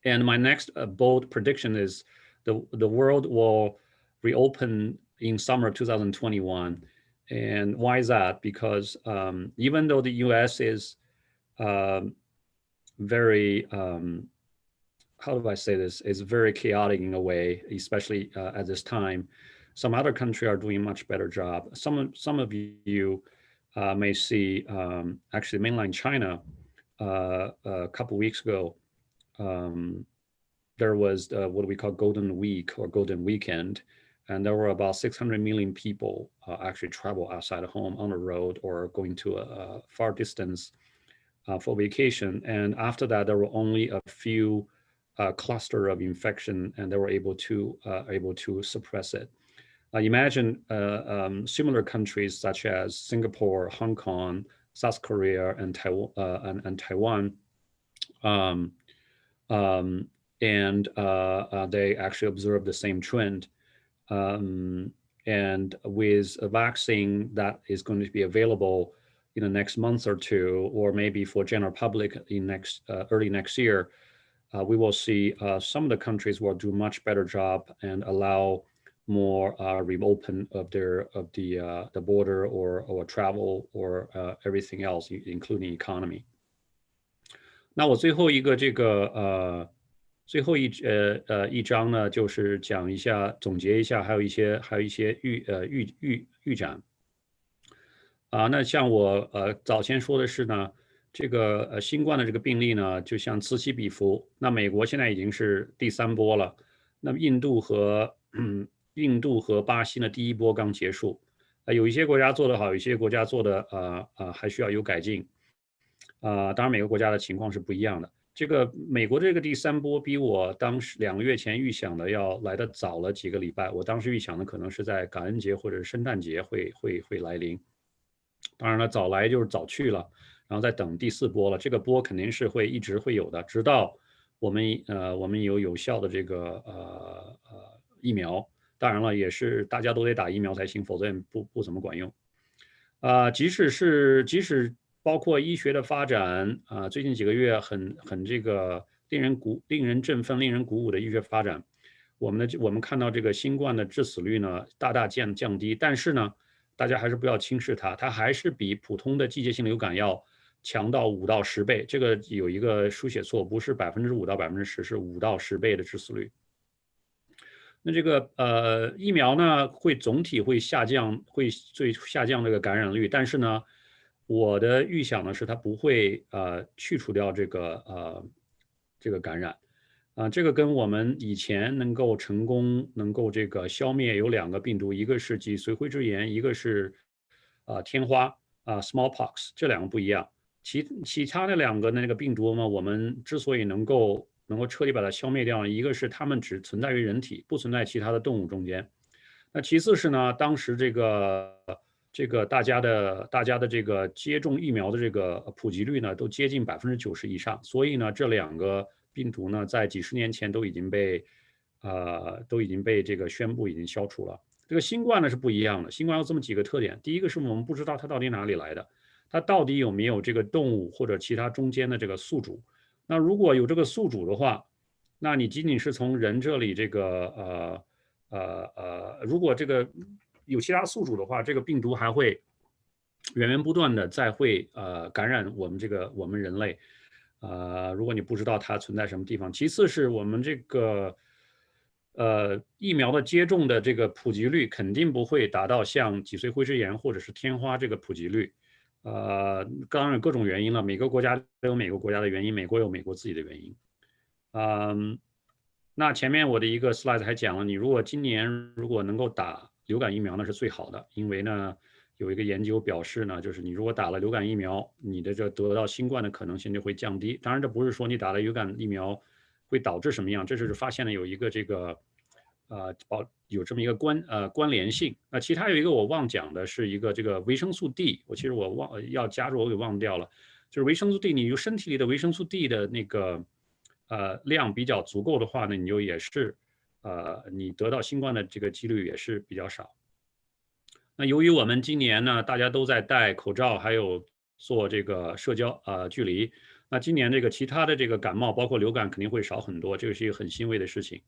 And my next bold prediction is the world will reopen in summer 2021. And why is that? Because even though the US is very, how do I say this, is very chaotic in a way, especially at this time, some other countries are doing a much better job. Some of you may see, actually mainland China, a couple weeks ago, there was what we call Golden Week or Golden Weekend, and there were about 600 million people actually travel outside of home on the road or going to a far distance for vacation. And after that, there were only a few cluster of infection, and they were able to suppress it. Imagine similar countries such as Singapore, Hong Kong, South Korea, and Taiwan. And they actually observed the same trend. And with a vaccine that is going to be available in the next month or two, or maybe for general public in early next year, we will see some of the countries will do much better job and allow more reopen of the border or travel or everything else, including economy. 那我最后一章呢，就是讲一下，总结一下，还有一些预展。那像我早先说的是呢，这个新冠的这个病例呢，就像此起彼伏。那美国现在已经是第3波了，那么印度和巴西呢，第1波刚结束。有一些国家做得好，有一些国家做的还需要有改进。当然每个国家的情况是不一样的。这个美国这个第3波比我当时2个月前预想的要来得早了几个礼拜。我当时预想的可能是在感恩节或者圣诞节会来临。当然了，早来就是早去了，然后再等第4波了。这个波肯定是一直会有的，直到我们有效的这个疫苗。当然了，也是大家都得打疫苗才行，否则也不怎么管用。即使包括医学的发展最近几个月很这个令人振奋、令人鼓舞的医学发展，我们看到这个新冠的致死率呢大大降低，但是呢，大家还是不要轻视它，它还是比普通的季节性流感要强到5到10倍。这个有一个书写错，不是5%到10%，是5到10倍的致死率。那这个疫苗呢，总体会下降这个感染率，但是呢，我的预想呢是它不会去除掉这个感染。这个跟我们以前能够成功这个消灭有2个病毒，一个是脊髓灰质炎，一个是天花smallpox， 这2个不一样。其他的2个那个病毒呢，我们之所以能够彻底把它消灭掉，一个是它们只存在于人体，不存在其他的动物中间。那其次是呢，当时这个大家的这个接种疫苗的这个普及率呢，都接近90%以上。所以呢，这2个病毒呢，在几十年前都已经被这个宣布已经消除了。这个新冠呢是不一样的，新冠有这么几个特点。第一个是我们不知道它到底哪里来的，它到底有没有这个动物或者其他中间的这个宿主。那如果有这个宿主的话，那你仅仅是从人这里这个如果这个有其他宿主的话，这个病毒还会源源不断的再会感染我们人类。如果你不知道它存在什么地方。其次是我们这个疫苗的接种的这个普及率肯定不会达到像脊髓灰质炎或者是天花这个普及率。当然有各种原因了，每个国家都有每个国家的原因，美国有美国自己的原因。那前面我的一个 slide 还讲了，你如果今年能够打流感疫苗，那是最好的，因为呢有一个研究表示呢，就是你如果打了流感疫苗，你的这得到新冠的可能性就会降低。当然这不是说你打了流感疫苗会导致什么样，这是发现了有一个这个有这么一个关联性。那其他有一个我忘讲的是一个这个维生素 D， 其实我要加入我给忘掉了。就是维生素 D，你就身体里的维生素 D 的那个量比较足够的话呢，你就也是你得到新冠的这个几率也是比较少。那由于我们今年呢，大家都在戴口罩，还有做这个社交距离，那今年这个其他的这个感冒，包括流感肯定会少很多，这个是一个很欣慰的事情。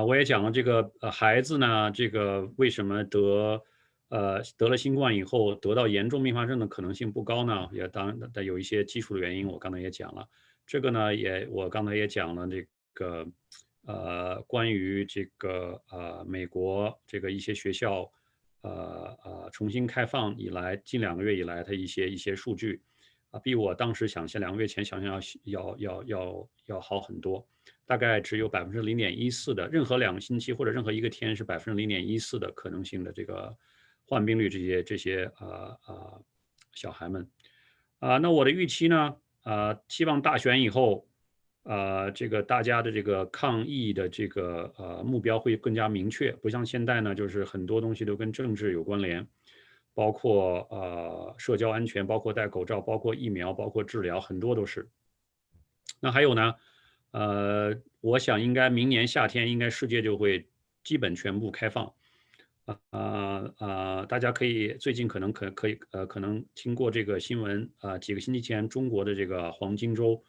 我也讲了这个孩子呢，这个为什么得了新冠以后得到严重并发症的可能性不高呢？也当然的有一些基础的原因，我刚才也讲了。这个呢，我刚才也讲了这个关于这个美国这个一些学校重新开放以来近2个月以来的一些数据比我当时2个月前想象要好很多。大概只有0.14%的，任何2个星期或者任何一个天是0.14%的可能性的这个患病率，这些小孩们那我的预期呢希望大选以后这个大家的这个抗疫的这个目标会更加明确，不像现在呢，就是很多东西都跟政治有关联，包括社交安全，包括戴口罩，包括疫苗，包括治疗，很多都是。那还有呢，我想应该明年夏天应该世界就会基本全部开放，大家可以最近可能听过这个新闻几个星期前中国的这个黄金周，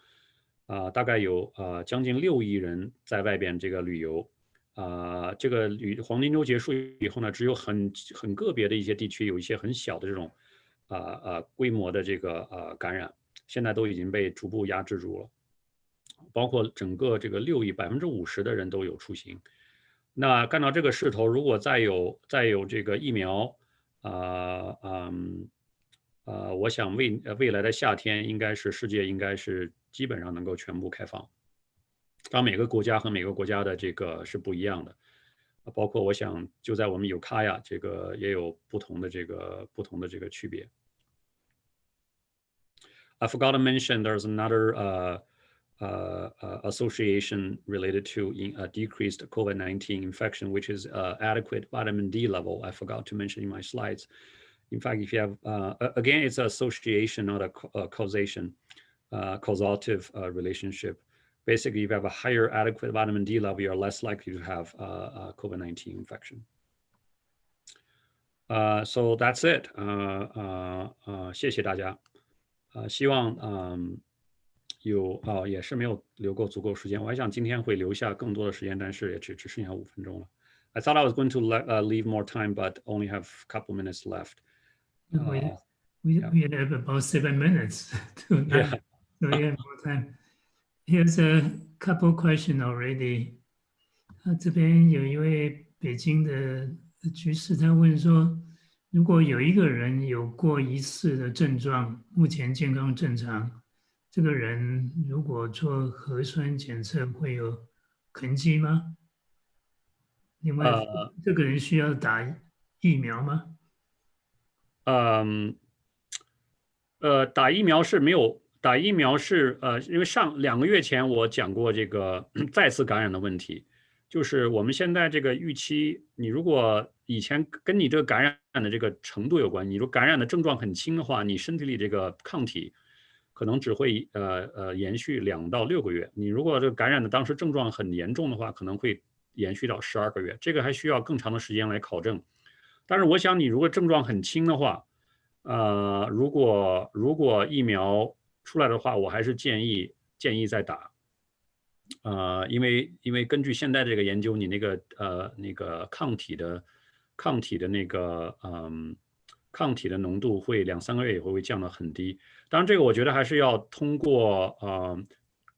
大概有将近6亿人在外边这个旅游，这个黄金周结束以后呢，只有很个别的一些地区有一些很小的这种规模的这个感染，现在都已经被逐步压制住了。包括整个这个6亿50%的人都有出行。那看到这个势头，如果再有这个疫苗，我想未来的夏天世界应该是基本上能够全部开放。当然每个国家和每个国家的这个是不一样的，包括我想就在我们有卡亚这个也有不同的这个区别。I forgot to mention there's another association related to decreased COVID-19 infection, which is adequate vitamin D level. I forgot to mention in my slides. In fact, if you have, again, it's an association, not a causation, causative relationship. Basically, if you have a higher adequate vitamin D level, you're less likely to have COVID-19 infection. So that's it. 谢谢大家。希望也是没有留够足够时间，我还想今天会留下更多的时间，但是也只剩下5分钟了。I thought I was going to leave more time, but only have a couple minutes left. We have about 7 minutes to Yeah. so we have more time. Here's a couple questions already. 这边有一位北京的居士，他问说，如果有一个人有过1次的症状，目前健康正常，这个人如果做核酸检测会有痕迹吗？另外，这个人需要打疫苗吗？打疫苗是没有，打疫苗是因为2个月前我讲过这个再次感染的问题，就是我们现在这个预期，你如果以前跟你这个感染的这个程度有关，你如果感染的症状很轻的话，你身体里这个抗体可能只会延续2到6个月，你如果这个感染的当时症状很严重的话，可能会延续到12个月，这个还需要更长的时间来考证。但是我想你如果症状很轻的话，如果疫苗出来的话，我还是建议再打，因为根据现在这个研究，你那个抗体的抗体的浓度会2、3个月以后会降到很低。当然，这个我觉得还是要通过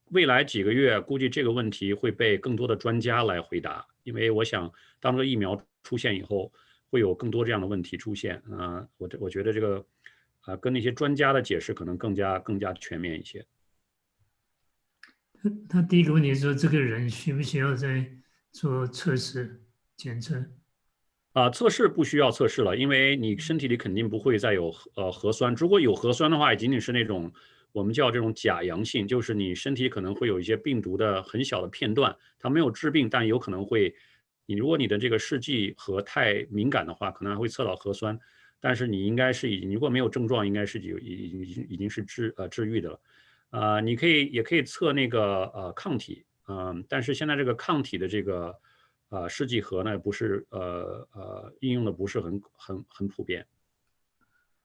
未来几个月，估计这个问题会被更多的专家来回答，因为我想当这个疫苗出现以后，会有更多这样的问题出现我觉得这个跟那些专家的解释可能更加全面一些。他第一个问题是说，这个人需不需要再做测试检测？测试不需要测试了，因为你身体里肯定不会再有核酸。如果有核酸的话，也仅仅是那种我们叫这种假阳性，就是你身体可能会有一些病毒的很小的片段，它没有致病，但有可能会，如果你的这个试剂盒太敏感的话，可能还会测到核酸。但是你应该是如果没有症状，应该是已经是治愈的了。也可以测那个抗体，但是现在这个抗体的这个试剂盒呢，不是应用的不是很普遍。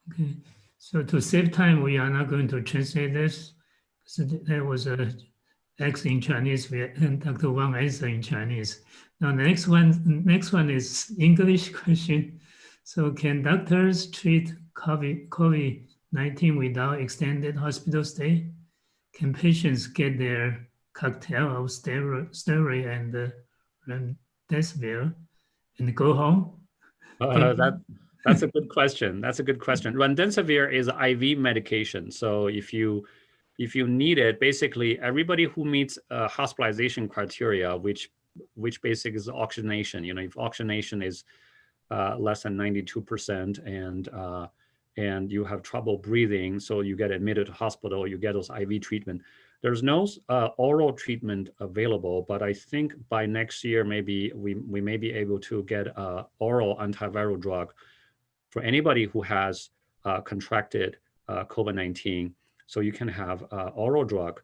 Okay, so to save time, we are not going to translate this. So there was a X in Chinese and Dr. Wang answer in Chinese. Now next one is English question. So can doctors treat COVID-19 without extended hospital stay? Can patients get their cocktail of steroid and remdesivir and go home? Uh, that that's a good question. That's a good question. Remdesivir is IV medication, so if you need it, basically everybody who meets hospitalization criteria, which basically is oxygenation. If oxygenation is less than 92%, and you have trouble breathing, so you get admitted to hospital, you get those IV treatment. There's no oral treatment available, but I think by next year, maybe we may be able to get an oral antiviral drug for anybody who has contracted COVID-19. So you can have oral drug,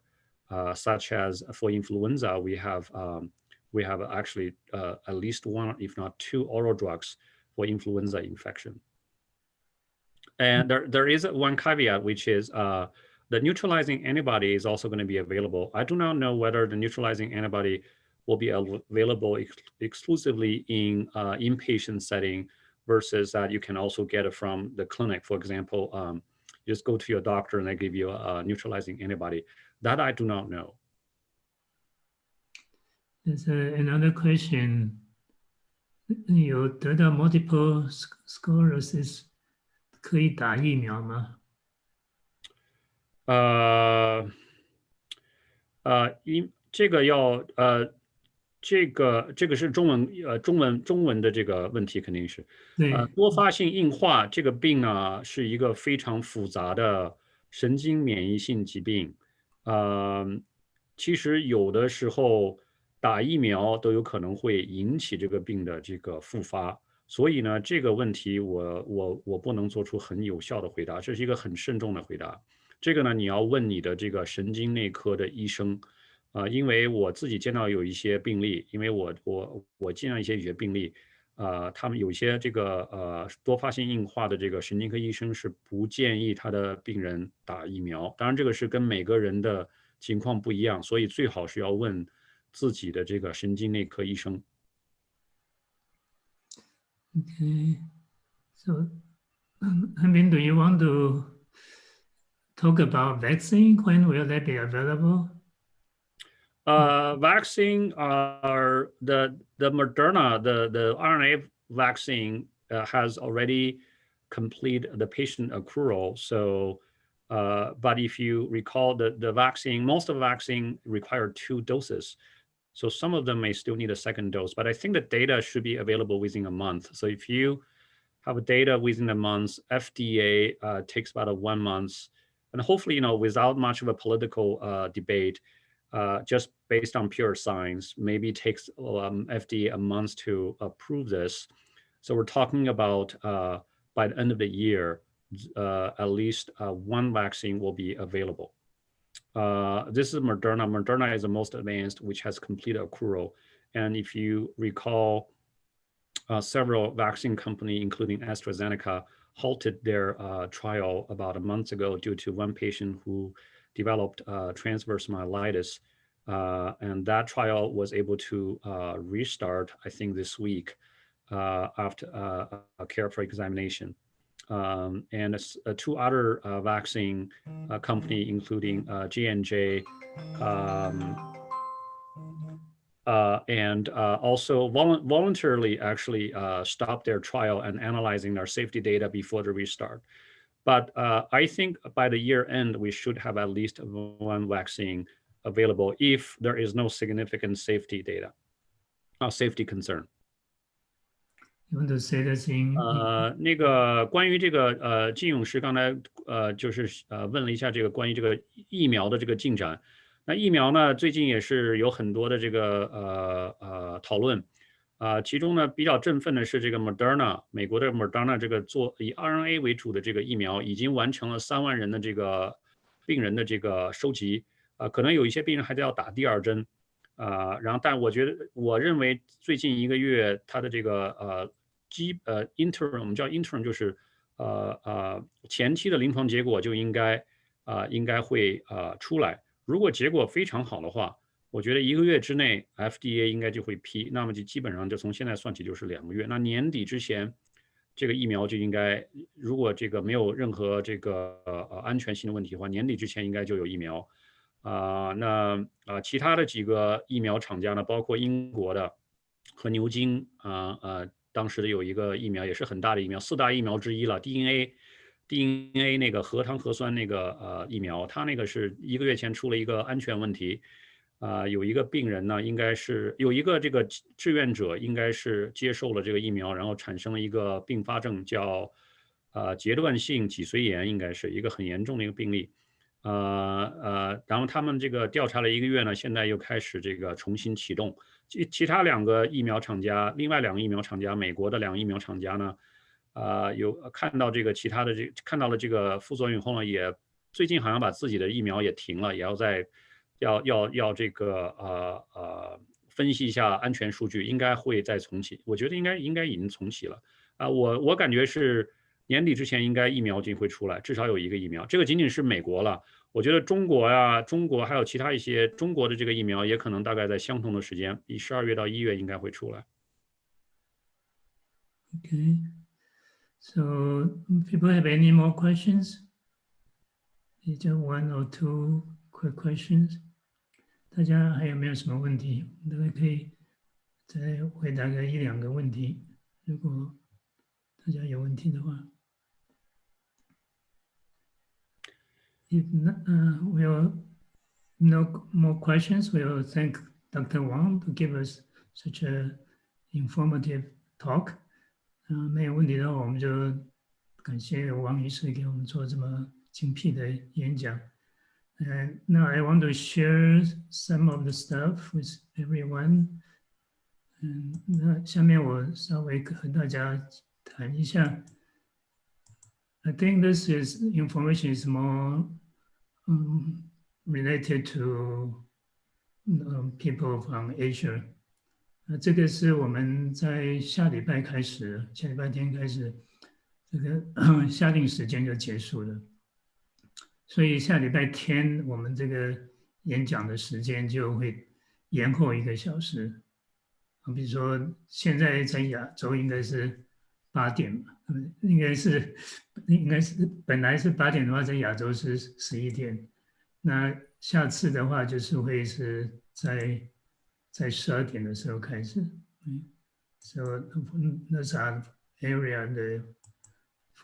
such as for influenza, we have actually at least one, if not two, oral drugs for influenza infection. And there is one caveat, which is the neutralizing antibody is also going to be available. I do not know whether the neutralizing antibody will be available exclusively in inpatient setting versus that you can also get it from the clinic. For example, you just go to your doctor and they give you a neutralizing antibody. That I do not know. There's another question. 有得到 multiple sclerosis 可以打疫苗吗？这个要这个是中文的这个问题肯定是，对，多发性硬化这个病呢是一个非常复杂的神经免疫性疾病，呃，其实有的时候打疫苗都有可能会引起这个病的这个复发，所以呢这个问题我不能做出很有效的回答，这是一个很慎重的回答。这个呢，你要问你的这个神经内科的医生，因为我自己见到有一些病例，因为我见到一些医学病例，他们有一些这个多发性硬化的这个神经科医生是不建议他的病人打疫苗，当然这个是跟每个人的情况不一样，所以最好是要问自己的这个神经内科医生。Okay, so Hengbing, do you want to talk about vaccine? When will they be available? Vaccine are the Moderna, the RNA vaccine has already completed the patient accrual. So, but if you recall, the vaccine, most of the vaccine require 2 doses. So some of them may still need a second dose, but I think the data should be available within a month. So if you have data within a month, FDA takes about 1 month, and hopefully, without much of a political debate, just based on pure science, maybe takes FDA a month to approve this. So we're talking about by the end of the year, at least 1 vaccine will be available. This is Moderna. Moderna is the most advanced, which has completed accrual. And if you recall, several vaccine companies, including AstraZeneca, halted their trial about a month ago due to one patient who developed transverse myelitis. And that trial was able to restart, I think, this week after a careful examination. And 2 other vaccine company, including J&J, and also voluntarily actually stopped their trial and analyzing their safety data before the restart. But I think by the year end, we should have at least 1 vaccine available if there is no significant safety data, safety concern. You want to say this in 那个关于这个金勇士刚才就是问了一下这个关于这个疫苗的这个进展。那疫苗呢，最近也是有很多的这个讨论。其中呢比较振奋的是这个 Moderna， 美国的 Moderna 这个以 RNA 为主的这个疫苗已经完成了3万人的这个病人的这个收集，可能有一些病人还得要打第2针，然后但我认为最近1个月它的这个interim 我们叫 interim 就是前期的临床结果就应该会出来，如果结果非常好的话。我觉得1个月之内 FDA 应该就会批，那么就基本上就从现在算起就是2个月。那年底之前，这个疫苗就应该，如果这个没有任何这个安全性的问题的话，年底之前应该就有疫苗。其他的几个疫苗厂家呢，包括英国的和牛津当时的有一个疫苗也是很大的疫苗，4大疫苗之一了，DNA 那个核糖核酸那个疫苗，它那个是1个月前出了一个安全问题。有一个病人呢，应该是有一个这个志愿者，应该是接受了这个疫苗，然后产生了一个并发症，叫阶段性脊髓炎，应该是一个很严重的一个病例。然后他们这个调查了1个月呢，现在又开始这个重新启动。其他2个疫苗厂家，另外2个疫苗厂家，美国的2个疫苗厂家呢，有看到这个其他的看到了这个副作用后呢，也最近好像把自己的疫苗也停了，也要在。要这个分析一下安全数据，应该会再重启。我觉得应该已经重启了我感觉是年底之前应该疫苗就会出来，至少有1个疫苗。这个仅仅是美国了，我觉得中国还有其他一些中国的这个疫苗也可能大概在相同的时间，以12月到1月应该会出来。Okay, so people have any more questions? Just 1 or 2 quick questions. 大家还有没有什么问题？大家可以再回答个1、2个问题，如果大家有问题的话。If not, we'll no more questions. We'll thank Dr. Wang to give us such a informative talk. 没有问题的话，我们就感谢王医师给我们做这么精辟的演讲。And now I want to share some of the stuff with everyone. 那下面我稍微和大家谈一下。I think this information is more related to people from Asia. 这个是我们在下礼拜天开始，这个下定时间就结束了。所以下礼拜天我们这个演讲的时间就会延后1个小时。比如说现在在亚洲应该是8点嘛，应该是本来是8点的话，在亚洲是11点。那下次的话就是会是在12点的时候开始。So those are area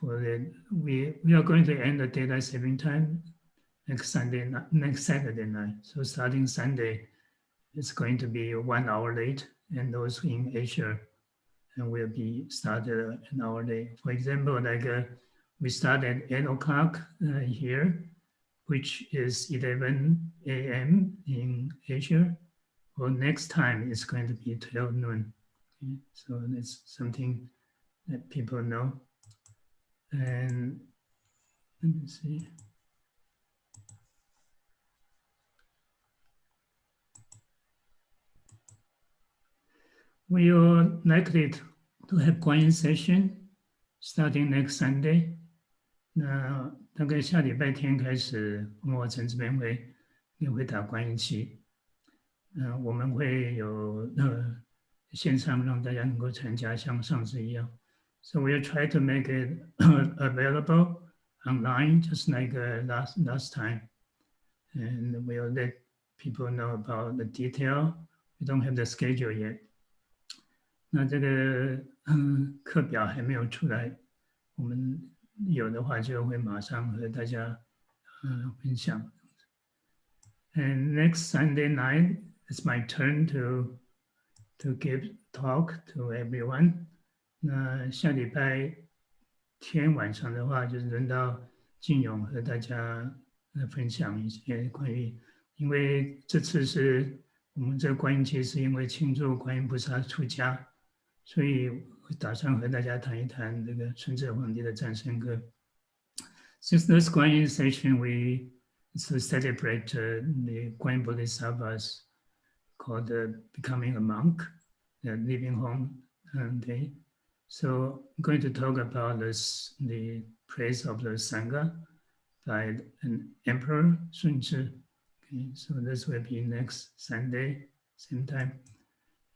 we are going to end the daylight saving time next Saturday night. So starting Sunday, it's going to be 1 hour late, and those in Asia will be started an hour late. For example, like we start at 8 o'clock here, which is 11 a.m. in Asia. Well, next time it's going to be 12 noon. Okay? So that's something that people know. And let me see. We are likely to have 观音 session starting next Sunday. 那大概下礼拜天开始，我城这边会打观音期。我们会有线上让大家能够参加，像上次一样。So we'll try to make it available online, just like last time, and we'll let people know about the detail. We don't have the schedule yet. 那这个课表还没有出来，我们有的话就会马上和大家分享。And next Sunday night, it's my turn to give talk to everyone. 那下礼拜天晚上的话，就是轮到静勇和大家分享一些关于，因为这次是我们这个观音节是因为庆祝观音菩萨出家，所以我打算和大家谈一谈这个顺治皇帝的战胜歌。Since this Guanyin session, we to celebrate the Guanyin Bodhisattvas called Becoming a Monk, the Living Home Day. So I'm going to talk about this, the praise of the Sangha by an Emperor Sun Zhi. Okay, so this will be next Sunday, same time.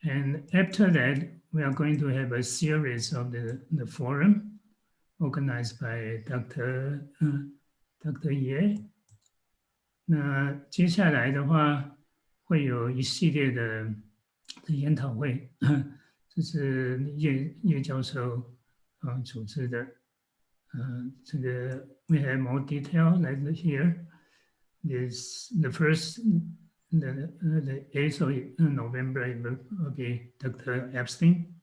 And after that, we are going to have a series of the forum organized by Dr. Ye. 那接下来的话，会有一系列的研讨会，这是叶教授组织的。这个 we have more detail like here. This the first the 8th of November it will be Dr. Epstein,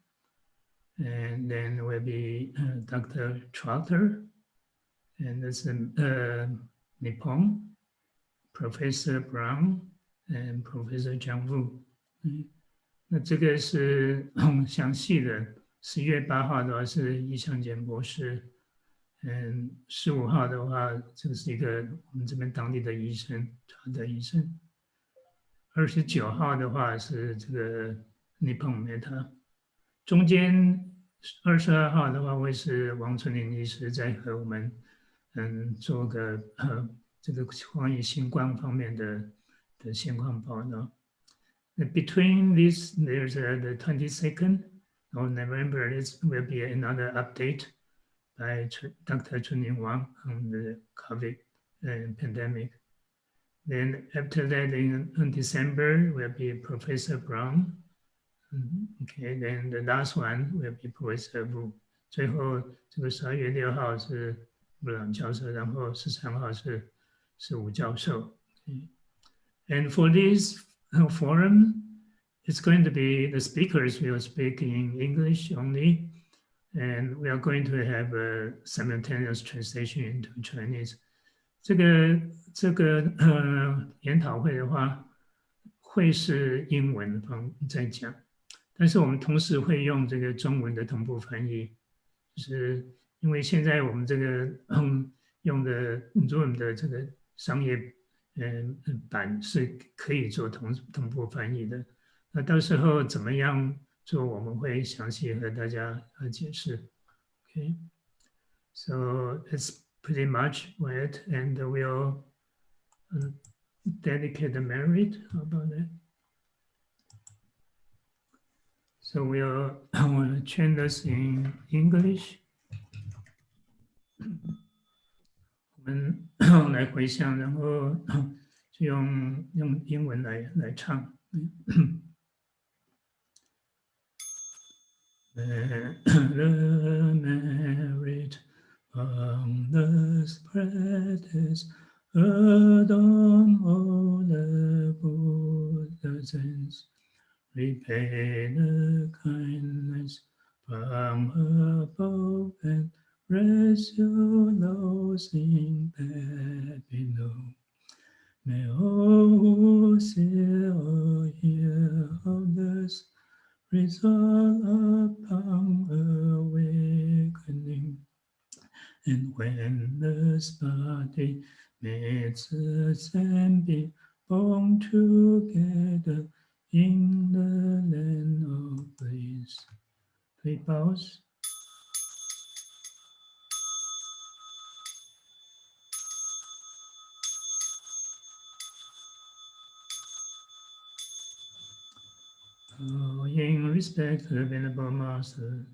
and then will be Dr. Trotter, and this Nippon, Professor Brown, and Professor Zhang Wu. 那这个是详细的。10月8号的话是易向简博士，15号的话就是一个我们这边当地的医生，他的医生。29号的话是这个 Nippon Meta， 中间22号的话会是王春林医师在和我们做个这个关于新冠方面的现况报道。Between these, there's the 22nd of November. This will be another update by Dr. Chuning Wang on the COVID pandemic. Then after that, in December, will be Professor Brown. Okay, then the last one will be Professor Wu. 最后这个12月6号是布朗教授，然后13号是吴教授。And for this forum, it's going to be the speakers will speak in English only, and we are going to have a simultaneous translation into Chinese. 这个研讨会的话，会是英文在讲，但是我们同时会用这个中文的同步翻译，就是因为现在我们这个用的中文的这个商业版是可以做同步翻译的。那到时候怎么样做，我们会详细和大家解释。Okay, so it's pretty much it, and we'll dedicate the merit. How about that? So we'll train this in English. 我们来回想，然后就用英文来唱。The merit boundless practice adorn all the Buddha's ends, repay the kindness from above and rescue those in bed below. May all who see or hear of this resolve upon awakening, and when this body meets us and be born together in the land of bliss. 可以 pause。In respect to the Venerable Master,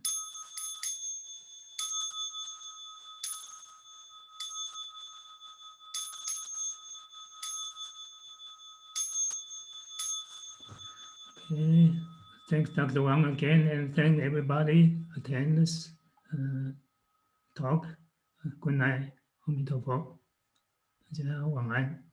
okay, thanks Dr. Wang again, and thank everybody attend this talk. Good night, 阿弥陀佛，大家晚安。